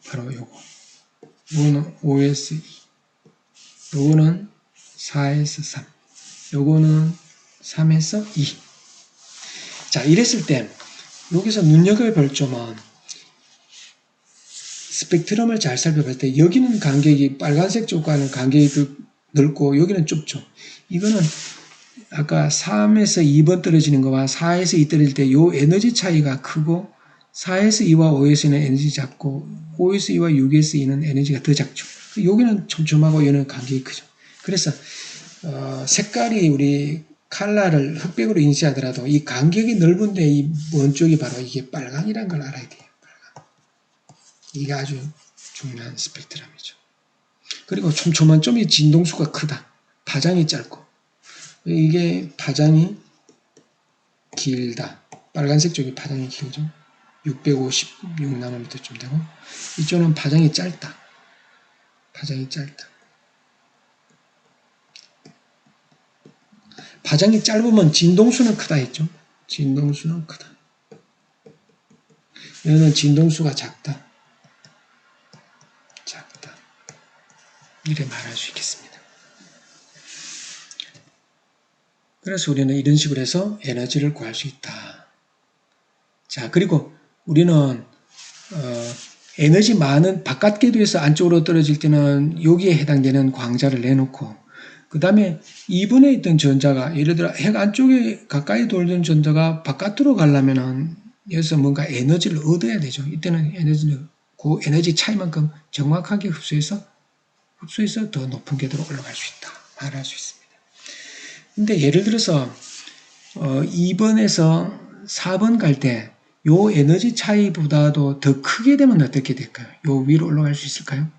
바로 요거. 요거는 5에서 2. 요거는 4에서 3. 요거는 3에서 2. 자, 이랬을 때 여기서 눈여겨볼 점은 스펙트럼을 잘 살펴볼 때 여기는 간격이 빨간색 쪽과는 간격이 넓고 여기는 좁죠. 이거는 아까 3에서 2번 떨어지는 거와 4에서 2 떨어질 때 요 에너지 차이가 크고 4에서 2와 5에서는 에너지 작고 5에서 2와 6에서 2는 에너지가 더 작죠. 여기는 촘촘하고 여기는 간격이 크죠. 그래서 색깔이 우리 칼라를 흑백으로 인쇄하더라도 이 간격이 넓은데 이 먼 쪽이 바로 이게 빨강이라는 걸 알아야 돼요. 빨강. 이게 아주 중요한 스펙트럼이죠. 그리고 촘촘한 점이 진동수가 크다. 파장이 짧고 이게 파장이 길다. 빨간색 쪽이 파장이 길죠. 656나노미터쯤 되고 이쪽은 파장이 짧다. 파장이 짧다. 파장이 짧으면 진동수는 크다 했죠. 진동수는 크다. 여기는 진동수가 작다. 작다. 이렇게 말할 수 있겠습니다. 그래서 우리는 이런 식으로 해서 에너지를 구할 수 있다. 자, 그리고 우리는 에너지 많은 바깥 궤도에서 안쪽으로 떨어질 때는 여기에 해당되는 광자를 내놓고 그 다음에 2번에 있던 전자가 예를 들어 핵 안쪽에 가까이 돌던 전자가 바깥으로 가려면은 여기서 뭔가 에너지를 얻어야 되죠. 이때는 그 에너지 차이만큼 정확하게 흡수해서 더 높은 궤도로 올라갈 수 있다. 말할 수 있습니다. 근데 예를 들어서 2번에서 4번 갈 때 요 에너지 차이보다도 더 크게 되면 어떻게 될까요? 요 위로 올라갈 수 있을까요?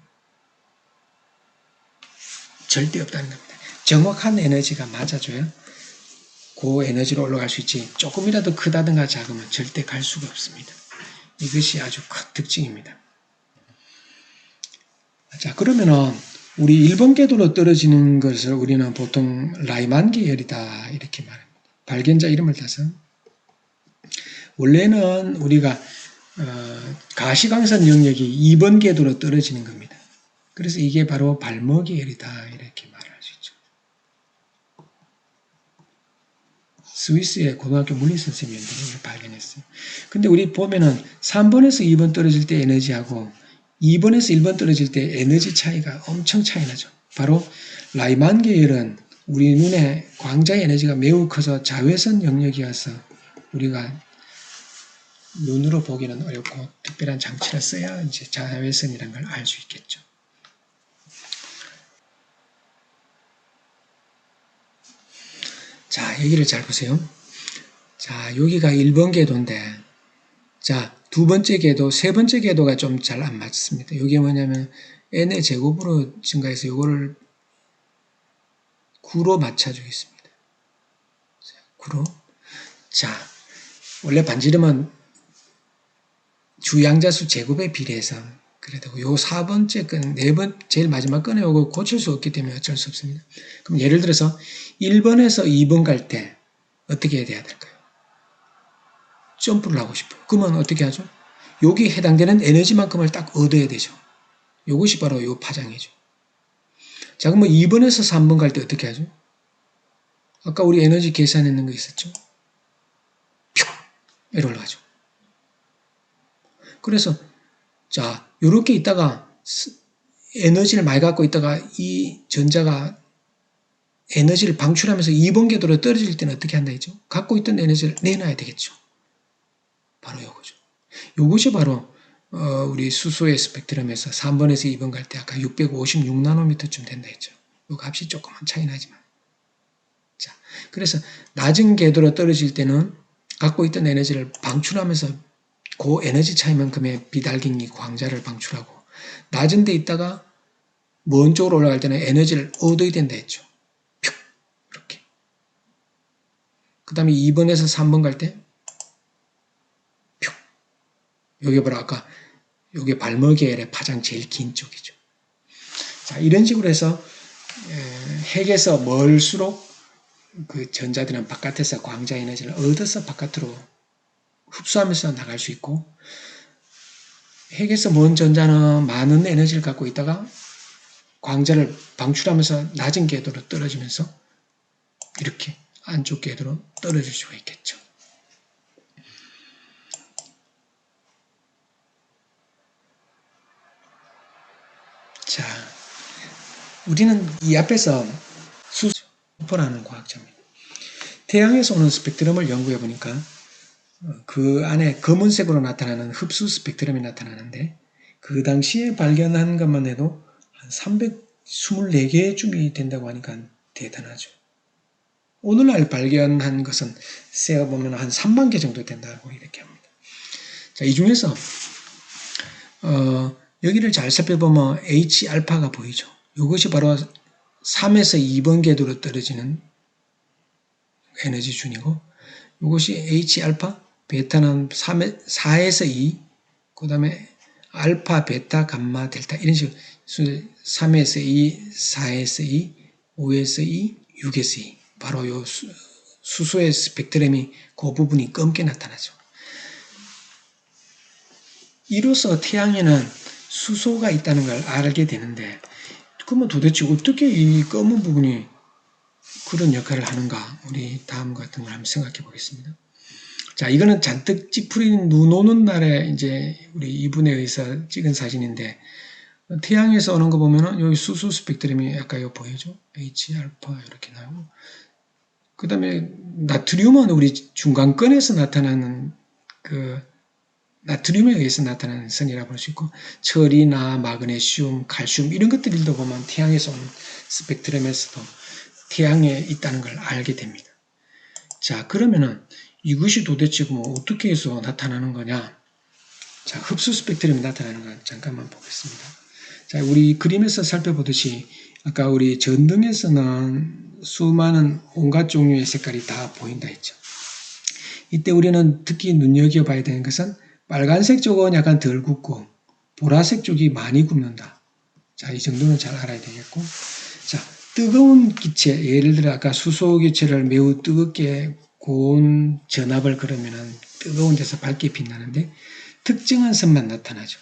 절대 없다는 겁니다. 정확한 에너지가 맞아줘야 그 에너지로 올라갈 수 있지 조금이라도 크다든가 작으면 절대 갈 수가 없습니다. 이것이 아주 큰 특징입니다. 자, 그러면은 우리 1번 궤도로 떨어지는 것을 우리는 보통 라이만 계열이다 이렇게 말합니다. 발견자 이름을 따서 원래는 우리가 가시광선 영역이 2번 궤도로 떨어지는 겁니다. 그래서 이게 바로 발머 계열이다 이렇게 말할 수 있죠. 스위스의 고등학교 물리 선생님들이 이걸 발견했어요. 근데 우리 보면은 3번에서 2번 떨어질 때 에너지하고 2번에서 1번 떨어질 때 에너지 차이가 엄청 차이 나죠. 바로 라이만 계열은 우리 눈에 광자의 에너지가 매우 커서 자외선 영역이어서 우리가 눈으로 보기는 어렵고 특별한 장치를 써야 이제 자외선이라는 걸 알 수 있겠죠. 자, 여기를 잘 보세요. 자, 여기가 1번 궤도인데, 자, 두 번째 궤도, 세 번째 궤도가 좀 잘 안 맞습니다. 이게 뭐냐면, n의 제곱으로 증가해서 이거를 9로 맞춰주겠습니다. 9로. 자, 원래 반지름은 주양자수 제곱에 비례해서 그래야 되고, 요 4번째 건, 4번, 제일 마지막 건에 요거 고칠 수 없기 때문에 어쩔 수 없습니다. 그럼 예를 들어서 1번에서 2번 갈 때 어떻게 해야 될까요? 점프를 하고 싶어요. 그러면 어떻게 하죠? 여기에 해당되는 에너지만큼을 딱 얻어야 되죠. 이것이 바로 요 파장이죠. 자, 그러면 2번에서 3번 갈 때 어떻게 하죠? 아까 우리 에너지 계산했는 거 있었죠? 퓨! 이리 올라가죠. 그래서 자, 요렇게 있다가 에너지를 많이 갖고 있다가 이 전자가 에너지를 방출하면서 2번 궤도로 떨어질 때는 어떻게 한다 했죠? 갖고 있던 에너지를 내놔야 되겠죠. 바로 요거죠. 요것이 바로 우리 수소의 스펙트럼에서 3번에서 2번 갈 때 아까 656나노미터쯤 된다 했죠. 요 값이 조금만 차이 나지만. 자, 그래서 낮은 궤도로 떨어질 때는 갖고 있던 에너지를 방출하면서 그 에너지 차이만큼의 비달갱이 광자를 방출하고, 낮은 데 있다가 먼 쪽으로 올라갈 때는 에너지를 얻어야 된다 했죠. 퓨! 이렇게. 그 다음에 2번에서 3번 갈 때 퓨! 요게 바로 아까 요게 발목의 파장 제일 긴 쪽이죠. 자, 이런 식으로 해서 핵에서 멀수록 그 전자들은 바깥에서 광자 에너지를 얻어서 바깥으로 흡수하면서 나갈 수 있고, 핵에서 먼 전자는 많은 에너지를 갖고 있다가 광자를 방출하면서 낮은 궤도로 떨어지면서 이렇게 안쪽 궤도로 떨어질 수가 있겠죠. 자, 우리는 이 앞에서 수소라는 과학자입니다. 태양에서 오는 스펙트럼을 연구해 보니까 그 안에 검은색으로 나타나는 흡수 스펙트럼이 나타나는데, 그 당시에 발견한 것만 해도 한 324개쯤이 된다고 하니까 대단하죠. 오늘날 발견한 것은 세어보면 한 3만 개 정도 된다고 이렇게 합니다. 자, 이 중에서 여기를 잘 살펴보면 H알파가 보이죠. 이것이 바로 3에서 2번 궤도로 떨어지는 에너지 준이고, 이것이 H알파, 베타는 4에서 2, 그 다음에 알파, 베타, 감마, 델타 이런 식으로 3에서 2, 4에서 2, 5에서 2, 6에서 2 바로 요 수소의 스펙트럼이 그 부분이 검게 나타나죠. 이로써 태양에는 수소가 있다는 걸 알게 되는데, 그러면 도대체 어떻게 이 검은 부분이 그런 역할을 하는가? 우리 다음 같은 걸 한번 생각해 보겠습니다. 자, 이거는 잔뜩 찌푸린 눈 오는 날에 이제 우리 이분에 의해서 찍은 사진인데, 태양에서 오는 거 보면은 여기 수소 스펙트럼이 아까 여기 보이죠? H알파 이렇게 나오고, 그 다음에 나트륨은 우리 중간권에서 나타나는 그 나트륨에 의해서 나타나는 선이라고 볼 수 있고, 철이나 마그네슘, 칼슘 이런 것들도 보면 태양에서 오는 스펙트럼에서도 태양에 있다는 걸 알게 됩니다. 자, 그러면은 이것이 도대체 뭐 어떻게 해서 나타나는 거냐? 자, 흡수 스펙트럼이 나타나는 건 잠깐만 보겠습니다. 자, 우리 그림에서 살펴보듯이 아까 우리 전등에서는 수많은 온갖 종류의 색깔이 다 보인다 했죠. 이때 우리는 특히 눈여겨봐야 되는 것은 빨간색 쪽은 약간 덜 굽고 보라색 쪽이 많이 굽는다. 자, 이 정도는 잘 알아야 되겠고, 자, 뜨거운 기체, 예를 들어 아까 수소 기체를 매우 뜨겁게 고온 전압을 걸으면 뜨거운 데서 밝게 빛나는데 특정한 선만 나타나죠.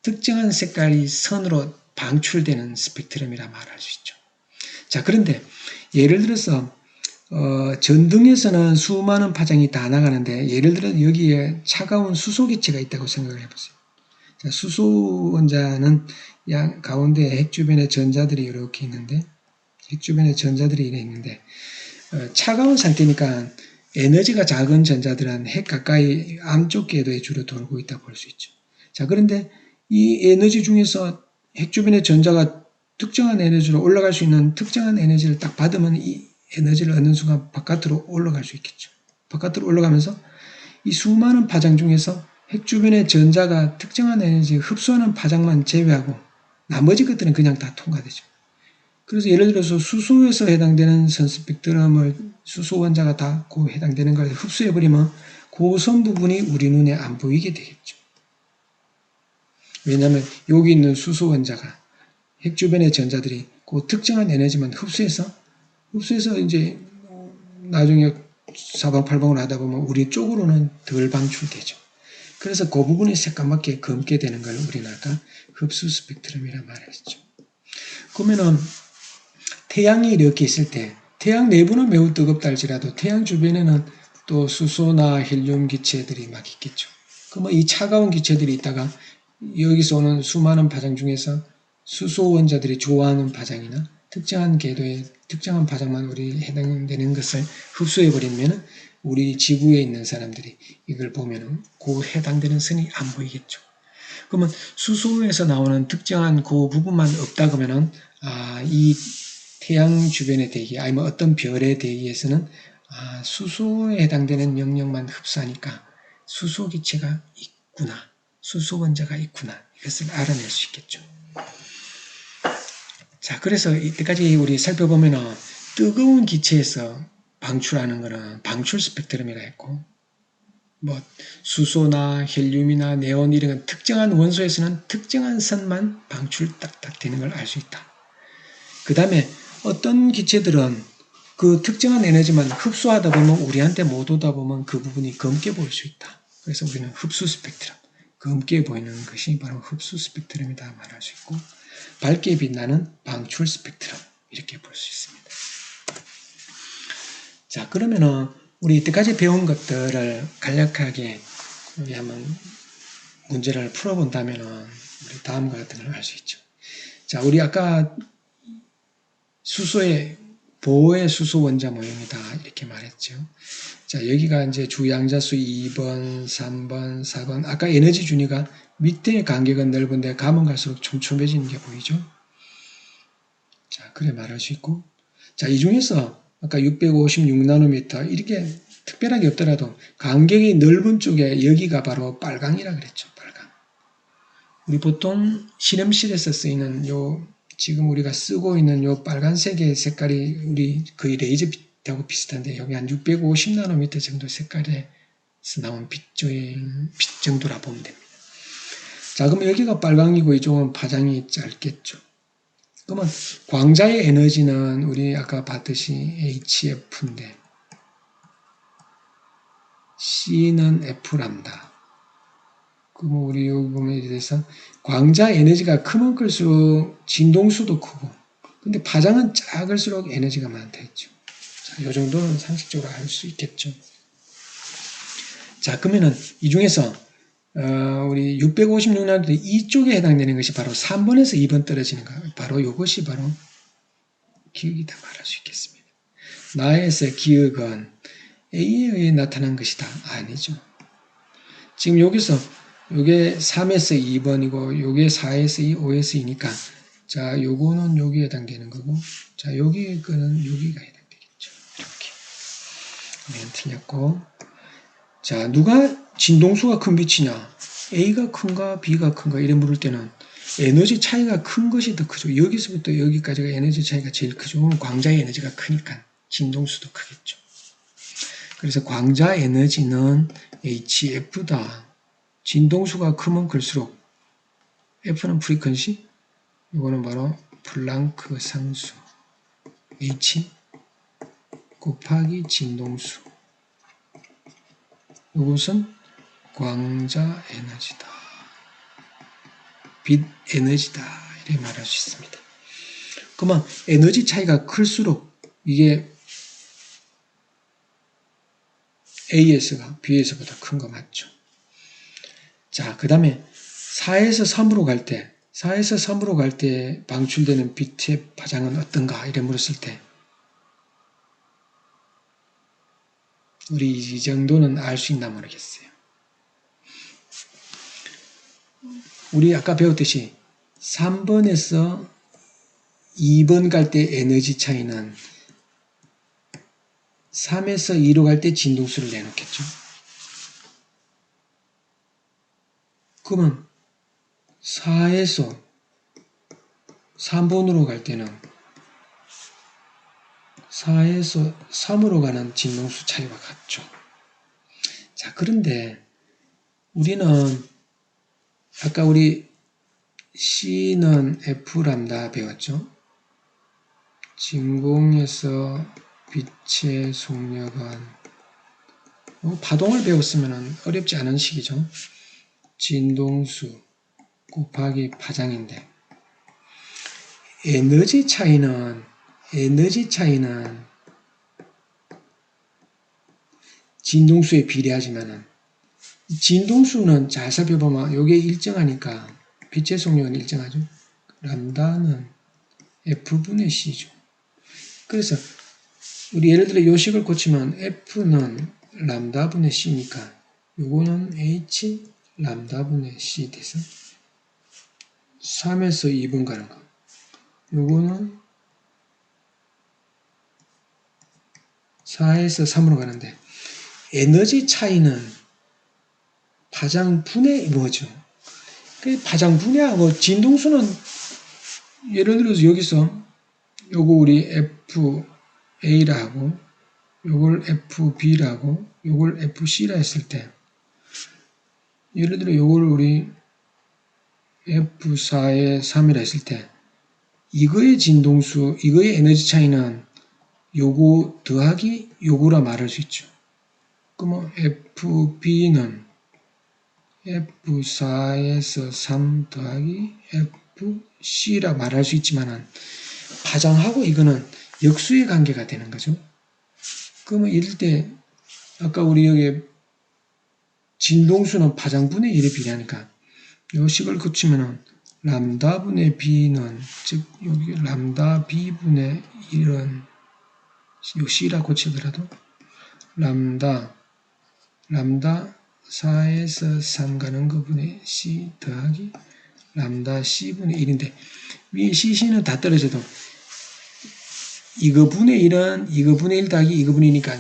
특정한 색깔이 선으로 방출되는 스펙트럼이라 말할 수 있죠. 자, 그런데 예를 들어서 전등에서는 수많은 파장이 다 나가는데, 예를 들어 여기에 차가운 수소 기체가 있다고 생각을 해보세요. 자, 수소 원자는 가운데 핵 주변에 전자들이 이렇게 있는데, 핵 주변에 전자들이 이렇게 있는데, 차가운 상태니까 에너지가 작은 전자들은 핵 가까이 암쪽 궤도에 주로 돌고 있다고 볼 수 있죠. 자, 그런데 이 에너지 중에서 핵 주변의 전자가 특정한 에너지로 올라갈 수 있는 특정한 에너지를 딱 받으면 이 에너지를 얻는 순간 바깥으로 올라갈 수 있겠죠. 바깥으로 올라가면서 이 수많은 파장 중에서 핵 주변의 전자가 특정한 에너지를 흡수하는 파장만 제외하고 나머지 것들은 그냥 다 통과되죠. 그래서 예를 들어서 수소에서 해당되는 선스펙트럼을 수소 원자가 다 그 해당되는 걸 흡수해버리면 고선 부분이 우리 눈에 안 보이게 되겠죠. 왜냐하면 여기 있는 수소 원자가 핵 주변의 전자들이 그 특정한 에너지만 흡수해서 이제 나중에 사방팔방으로 하다 보면 우리 쪽으로는 덜 방출되죠. 그래서 그 부분이 새까맣게 검게 되는 걸 우리는 아까 흡수 스펙트럼이라 말했죠. 그러면은 태양이 이렇게 있을 때 태양 내부는 매우 뜨겁다 할지라도 태양 주변에는 또 수소나 헬륨 기체들이 막 있겠죠. 그러면 이 차가운 기체들이 있다가 여기서 오는 수많은 파장 중에서 수소 원자들이 좋아하는 파장이나 특정한 궤도의 특정한 파장만 우리 해당되는 것을 흡수해버리면 우리 지구에 있는 사람들이 이걸 보면은 그 해당되는 선이 안 보이겠죠. 그러면 수소에서 나오는 특정한 그 부분만 없다 그러면은 이 태양 주변의 대기, 아니면 어떤 별의 대기에서는 수소에 해당되는 영역만 흡수하니까 수소 기체가 있구나, 수소 원자가 있구나, 이것을 알아낼 수 있겠죠. 자, 그래서 이때까지 우리 살펴보면은 뜨거운 기체에서 방출하는 거는 방출 스펙트럼이라 했고, 뭐 수소나 헬륨이나 네온 이런 특정한 원소에서는 특정한 선만 방출 딱딱 되는 걸 알 수 있다. 그 다음에 어떤 기체들은 그 특정한 에너지만 흡수하다 보면 우리한테 못 오다 보면 그 부분이 검게 보일 수 있다. 그래서 우리는 흡수 스펙트럼, 검게 보이는 것이 바로 흡수 스펙트럼이다 말할 수 있고, 밝게 빛나는 방출 스펙트럼, 이렇게 볼 수 있습니다. 자, 그러면은 우리 이때까지 배운 것들을 간략하게 우리 한번 문제를 풀어본다면은 우리 다음과 같은 걸 알 수 있죠. 자, 우리 아까 수소의 보호의 수소 원자 모형이다 이렇게 말했죠. 자, 여기가 이제 주양자수 2번, 3번, 4번. 아까 에너지 준위가 밑에 간격은 넓은데 가면 갈수록 촘촘해지는 게 보이죠. 자, 그래 말할 수 있고. 자, 이 중에서 아까 656나노미터 이렇게 특별하게 없더라도 간격이 넓은 쪽에 여기가 바로 빨강이라 그랬죠. 빨강. 우리 보통 실험실에서 쓰이는 요 지금 우리가 쓰고 있는 요 빨간색의 색깔이 우리 거의 레이저빛하고 비슷한데 여기 한 650나노미터 정도 색깔에서 나온 빛 정도라 보면 됩니다. 자, 그럼 여기가 빨강이고 이쪽은 파장이 짧겠죠. 그러면 광자의 에너지는 우리 아까 봤듯이 HF인데 C는 F란다. 그러면 우리 여기 보면 이래 돼서 광자 에너지가 크면 클수록 진동수도 크고 근데 파장은 작을수록 에너지가 많다 했죠. 자, 이 정도는 상식적으로 알 수 있겠죠. 자, 그러면은 이 중에서 우리 656나노 이쪽에 해당되는 것이 바로 3번에서 2번 떨어지는 거. 바로 이것이 바로 기억이다 말할 수 있겠습니다. 나에서 기억은 A에 의해 나타난 것이다. 아니죠. 지금 여기서 요게 3에서 2번이고 요게 4에서 2, 5에서 2니까 자, 요거는 여기에 해당되는 거고 자, 여기 거는 여기가 해당되겠죠. 이렇게. 네, 틀렸고 자, 누가 진동수가 큰 빛이냐? A가 큰가 B가 큰가 이래 물을 때는 에너지 차이가 큰 것이 더 크죠. 여기서부터 여기까지가 에너지 차이가 제일 크죠. 광자의 에너지가 크니까 진동수도 크겠죠. 그래서 광자 에너지는 HF다. 진동수가 크면 클수록 F는 프리퀀시, 이거는 바로 플랑크 상수 H 곱하기 진동수. 이것은 광자 에너지다. 빛 에너지다. 이렇게 말할 수 있습니다. 그러면 에너지 차이가 클수록 이게 AS가 BS보다 큰 거 맞죠? 자, 그 다음에 4에서 3으로 갈 때, 4에서 3으로 갈 때 방출되는 빛의 파장은 어떤가? 이래 물었을 때, 우리 이 정도는 알 수 있나 모르겠어요. 우리 아까 배웠듯이 3번에서 2번 갈 때 에너지 차이는 3에서 2로 갈 때 진동수를 내놓겠죠. 그러면 4에서 3번으로 갈 때는 4에서 3으로 가는 진동수 차이와 같죠. 자, 그런데 우리는 아까 우리 C는 F 람다 배웠죠? 진공에서 빛의 속력은 파동을 배웠으면 어렵지 않은 식이죠. 진동수 곱하기 파장인데 에너지 차이는 진동수에 비례하지만은 진동수는 잘 살펴보면 이게 일정하니까 빛의 속력은 일정하죠. 람다는 F분의 C죠. 그래서 우리 예를 들어 요 식을 고치면 F는 람다분의 C니까 요거는 H 람다분의 C 돼서 3에서 2분 가는 거. 요거는 4에서 3으로 가는데 에너지 차이는 파장분의 뭐죠? 그 파장분해하고 진동수는 예를 들어서 여기서 요거 우리 FA라고 요걸 FB라고 요걸 FC라 했을 때 예를 들어 요걸 우리 F4에 3이라 했을 때 이거의 진동수, 이거의 에너지 차이는 요거 더하기 요거라 말할 수 있죠. 그러면 FB는 F4에서 3 더하기 FC라 말할 수 있지만 파장하고 이거는 역수의 관계가 되는 거죠. 그러면 이럴 때 아까 우리 여기 진동수는 파장분의 1에 비례하니까 요 식을 고치면은 람다분의 B는 즉 여기 람다 B분의 1은 요 C라 고치더라도 람다 4에서 3 가는 거분의 C 더하기 람다 C분의 1인데 위에 CC는 다 떨어져도 이거분의 1은 이거분의 1 더하기 이거분의 1이니까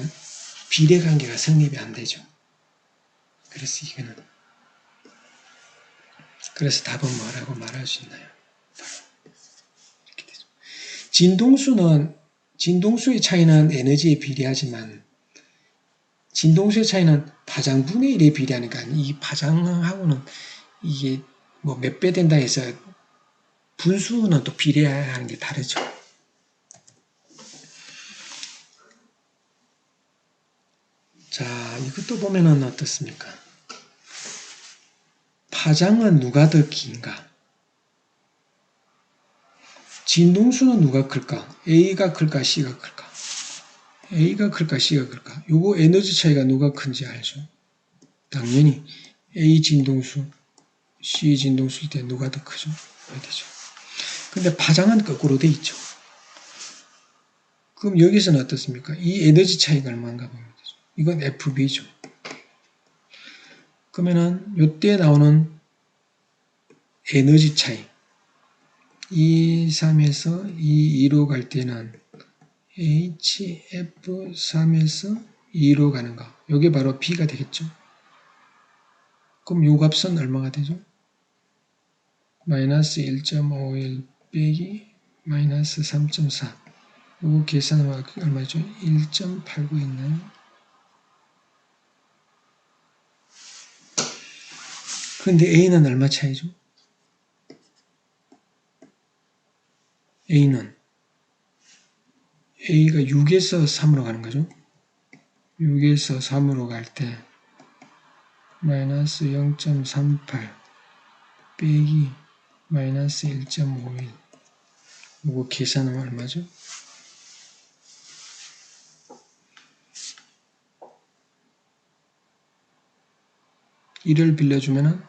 비례관계가 성립이 안 되죠. 그래서 이거는 그래서 답은 뭐라고 말할 수 있나요? 이렇게 되죠. 진동수의 차이는 에너지에 비례하지만 진동수의 차이는 파장분의 1에 비례하니까 이 파장하고는 이게 뭐 몇 배 된다 해서 분수는 또 비례하는 게 다르죠. 자, 이것도 보면은 어떻습니까? 파장은 누가 더 긴가? 진동수는 누가 클까? A가 클까? C가 클까? A가 클까? C가 클까? 요거 에너지 차이가 누가 큰지 알죠? 당연히 A 진동수, C 진동수일 때 누가 더 크죠? 되죠. 근데 파장은 거꾸로 돼 있죠. 그럼 여기서는 어떻습니까? 이 에너지 차이가 얼마인가 보면 되죠. 이건 FB죠. 그러면은 요때 나오는 에너지 차이 2, 3에서 2, 2로 갈 때는 HF3에서 2로 가는 거. 요게 바로 B가 되겠죠. 그럼 요 값은 얼마가 되죠? 마이너스 1.51 빼기 마이너스 3.4. 요거 계산하면 얼마죠? 1.89 있나요? 그런데 A는 얼마 차이죠? A가 6에서 3으로 가는 거죠. 6에서 3으로 갈 때 마이너스 0.38 빼기 마이너스 1.51 이거 계산하면 얼마죠? 이를 빌려주면은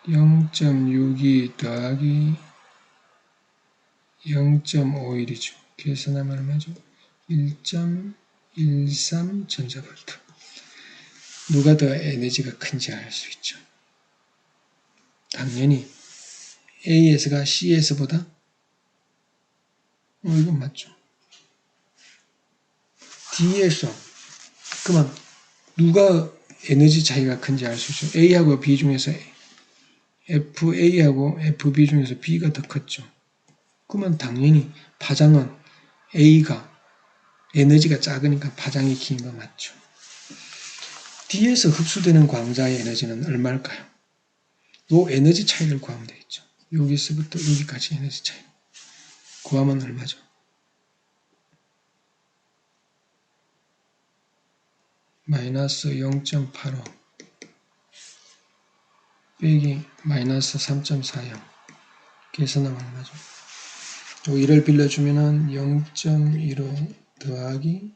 0.62 더하기 0.51이죠. 계산하면 얼마죠? 1.13 전자볼트. 누가 더 에너지가 큰지 알 수 있죠. 당연히 AS가 CS보다 이건 맞죠. D에서 그만 누가 에너지 차이가 큰지 알 수 있죠. A하고 B 중에서 FA하고 FB 중에서 B가 더 컸죠. 그러면 당연히 파장은 A가 에너지가 작으니까 파장이 긴 거 맞죠. 뒤에서 흡수되는 광자의 에너지는 얼마일까요? 요 에너지 차이를 구하면 되겠죠. 여기서부터 여기까지 에너지 차이 구하면 얼마죠? 마이너스 0.85 빼기 마이너스 3.40 계산하면 얼마죠? 요 1을 빌려주면은 0.15 더하기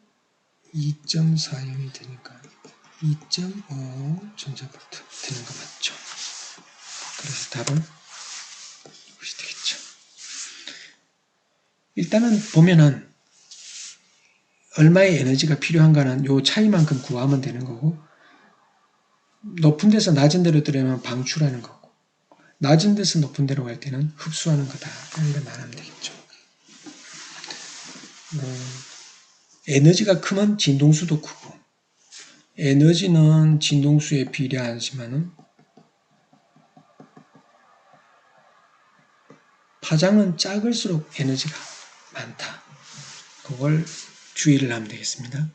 2.40이 되니까 2.5 전자볼트 되는 거 맞죠? 그래서 답은 이것이 되겠죠. 일단은 보면은 얼마의 에너지가 필요한가는 요 차이만큼 구하면 되는 거고, 높은 데서 낮은 데로 떨어지면 방출하는 거고, 낮은 데서 높은 데로 갈 때는 흡수하는 거다. 이렇게 말하면 되겠죠. 에너지가 크면 진동수도 크고, 에너지는 진동수에 비례하지만은 파장은 작을수록 에너지가 많다. 그걸 주의를 하면 되겠습니다.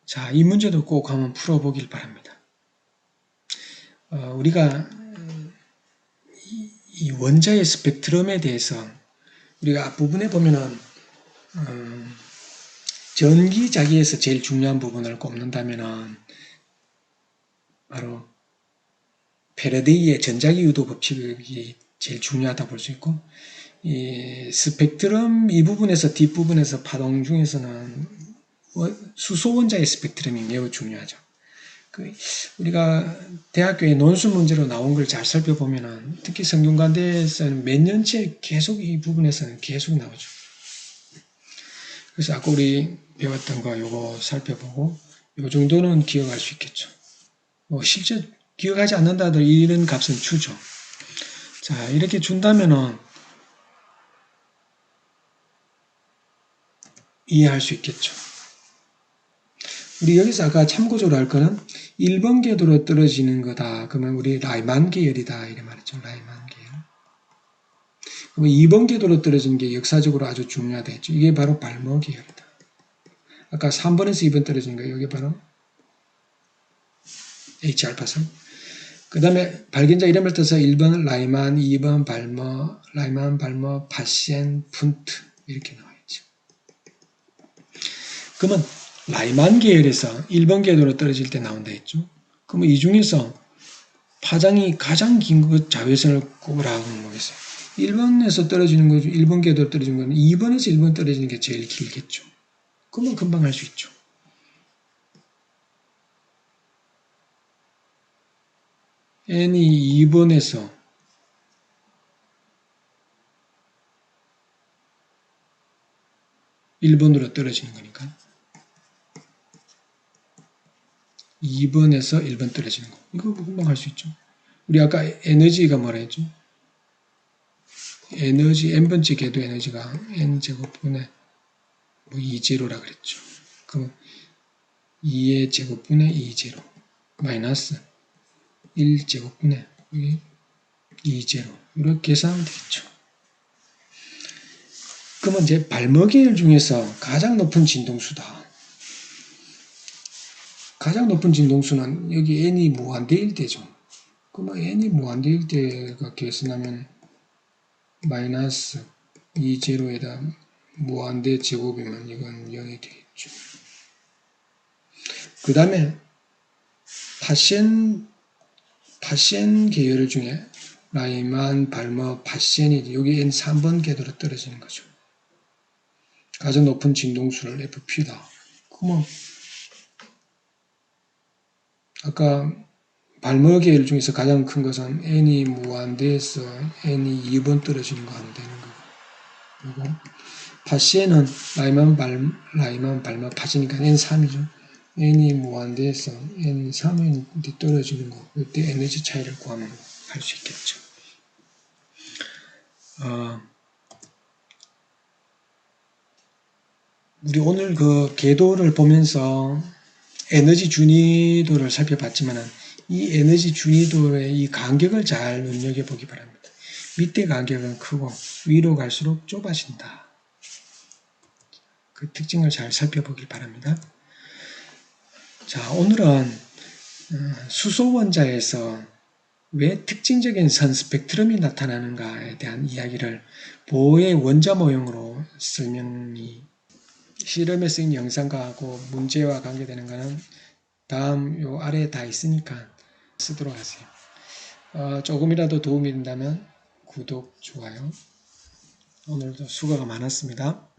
자, 이 문제도 꼭 한번 풀어보길 바랍니다. 우리가 이 원자의 스펙트럼에 대해서 우리가 앞부분에 보면은 전기자기에서 제일 중요한 부분을 꼽는다면은 바로 패러데이의 전자기유도 법칙이 제일 중요하다 볼 수 있고, 이 스펙트럼 이 부분에서 뒷부분에서 파동 중에서는 수소 원자의 스펙트럼이 매우 중요하죠. 우리가 대학교에 논술 문제로 나온 걸 잘 살펴보면은 특히 성균관대에서는 몇 년째 계속 이 부분에서는 계속 나오죠. 그래서 아까 우리 배웠던 거 요거 살펴보고 요 정도는 기억할 수 있겠죠. 뭐 실제 기억하지 않는다 하더라도 이런 값은 주죠. 자, 이렇게 준다면은 이해할 수 있겠죠. 우리 여기서 아까 참고적으로 할 거는 1번 궤도로 떨어지는 거다. 그러면 우리 라이만 계열이다. 이래 말했죠. 라이만 계열. 그러면 2번 궤도로 떨어지는 게 역사적으로 아주 중요하다 했죠. 이게 바로 발모 계열이다. 아까 3번에서 2번 떨어지는 거 이게 바로 H알파선. 그 다음에 발견자 이름을 떠서 1번 라이만, 2번 발모, 라이만, 발모, 파시엔, 푼트 이렇게 나와있죠. 그러면 라이만 계열에서 1번 궤도로 떨어질 때 나온다 했죠. 그러면 이 중에서 파장이 가장 긴 것 자외선을 꼽으라고 하면 뭐겠어요? 1번에서 떨어지는 거죠. 1번 궤도로 떨어지는 거는 2번에서 1번 떨어지는 게 제일 길겠죠. 그러면 금방 할 수 있죠. n이 2번에서 1번으로 떨어지는 거니까 2번에서 1번 떨어지는 거. 이거 금방 할 수 있죠. 우리 아까 에너지가 뭐라 했죠? 에너지, n번째 궤도 에너지가 n제곱분의 뭐 2제로라 그랬죠. 그럼 2의 제곱분의 2제로 마이너스 1제곱분의 2제로 이렇게 계산하면 되겠죠. 그러면 이제 발목계열 중에서 가장 높은 진동수다. 가장 높은 진동수는 여기 n이 무한대일 때죠. 그러면 n이 무한대일 때가 계산하면 마이너스 2제로에다 무한대 제곱이면 이건 0이 되겠죠. 그 다음에 파시엔 계열 중에 라이만, 발모, 파시엔이 여기 n 3번 궤도로 떨어지는 거죠. 가장 높은 진동수를 FP다. 그러면 아까 발모 계열 중에서 가장 큰 것은 n이 무한대에서 n이 2번 떨어지는 거 하면 되는 거고, 그리고 파시엔은 라이만, 발모, 파시니까 n3이죠. n이 무한대에서 n3이 떨어지는 거, 이때 에너지 차이를 구하면 할 수 있겠죠. 우리 오늘 그 궤도를 보면서 에너지 준위도를 살펴봤지만은 이 에너지 준위도의 이 간격을 잘 눈여겨보기 바랍니다. 밑에 간격은 크고 위로 갈수록 좁아진다. 그 특징을 잘 살펴보길 바랍니다. 자, 오늘은 수소 원자에서 왜 특징적인 선 스펙트럼이 나타나는가에 대한 이야기를 보호의 원자 모형으로 설명이 실험에 쓰인 영상과 하고 문제와 관계되는 것은 다음 요 아래에 다 있으니까 쓰도록 하세요. 조금이라도 도움이 된다면 구독, 좋아요. 오늘도 수고가 많았습니다.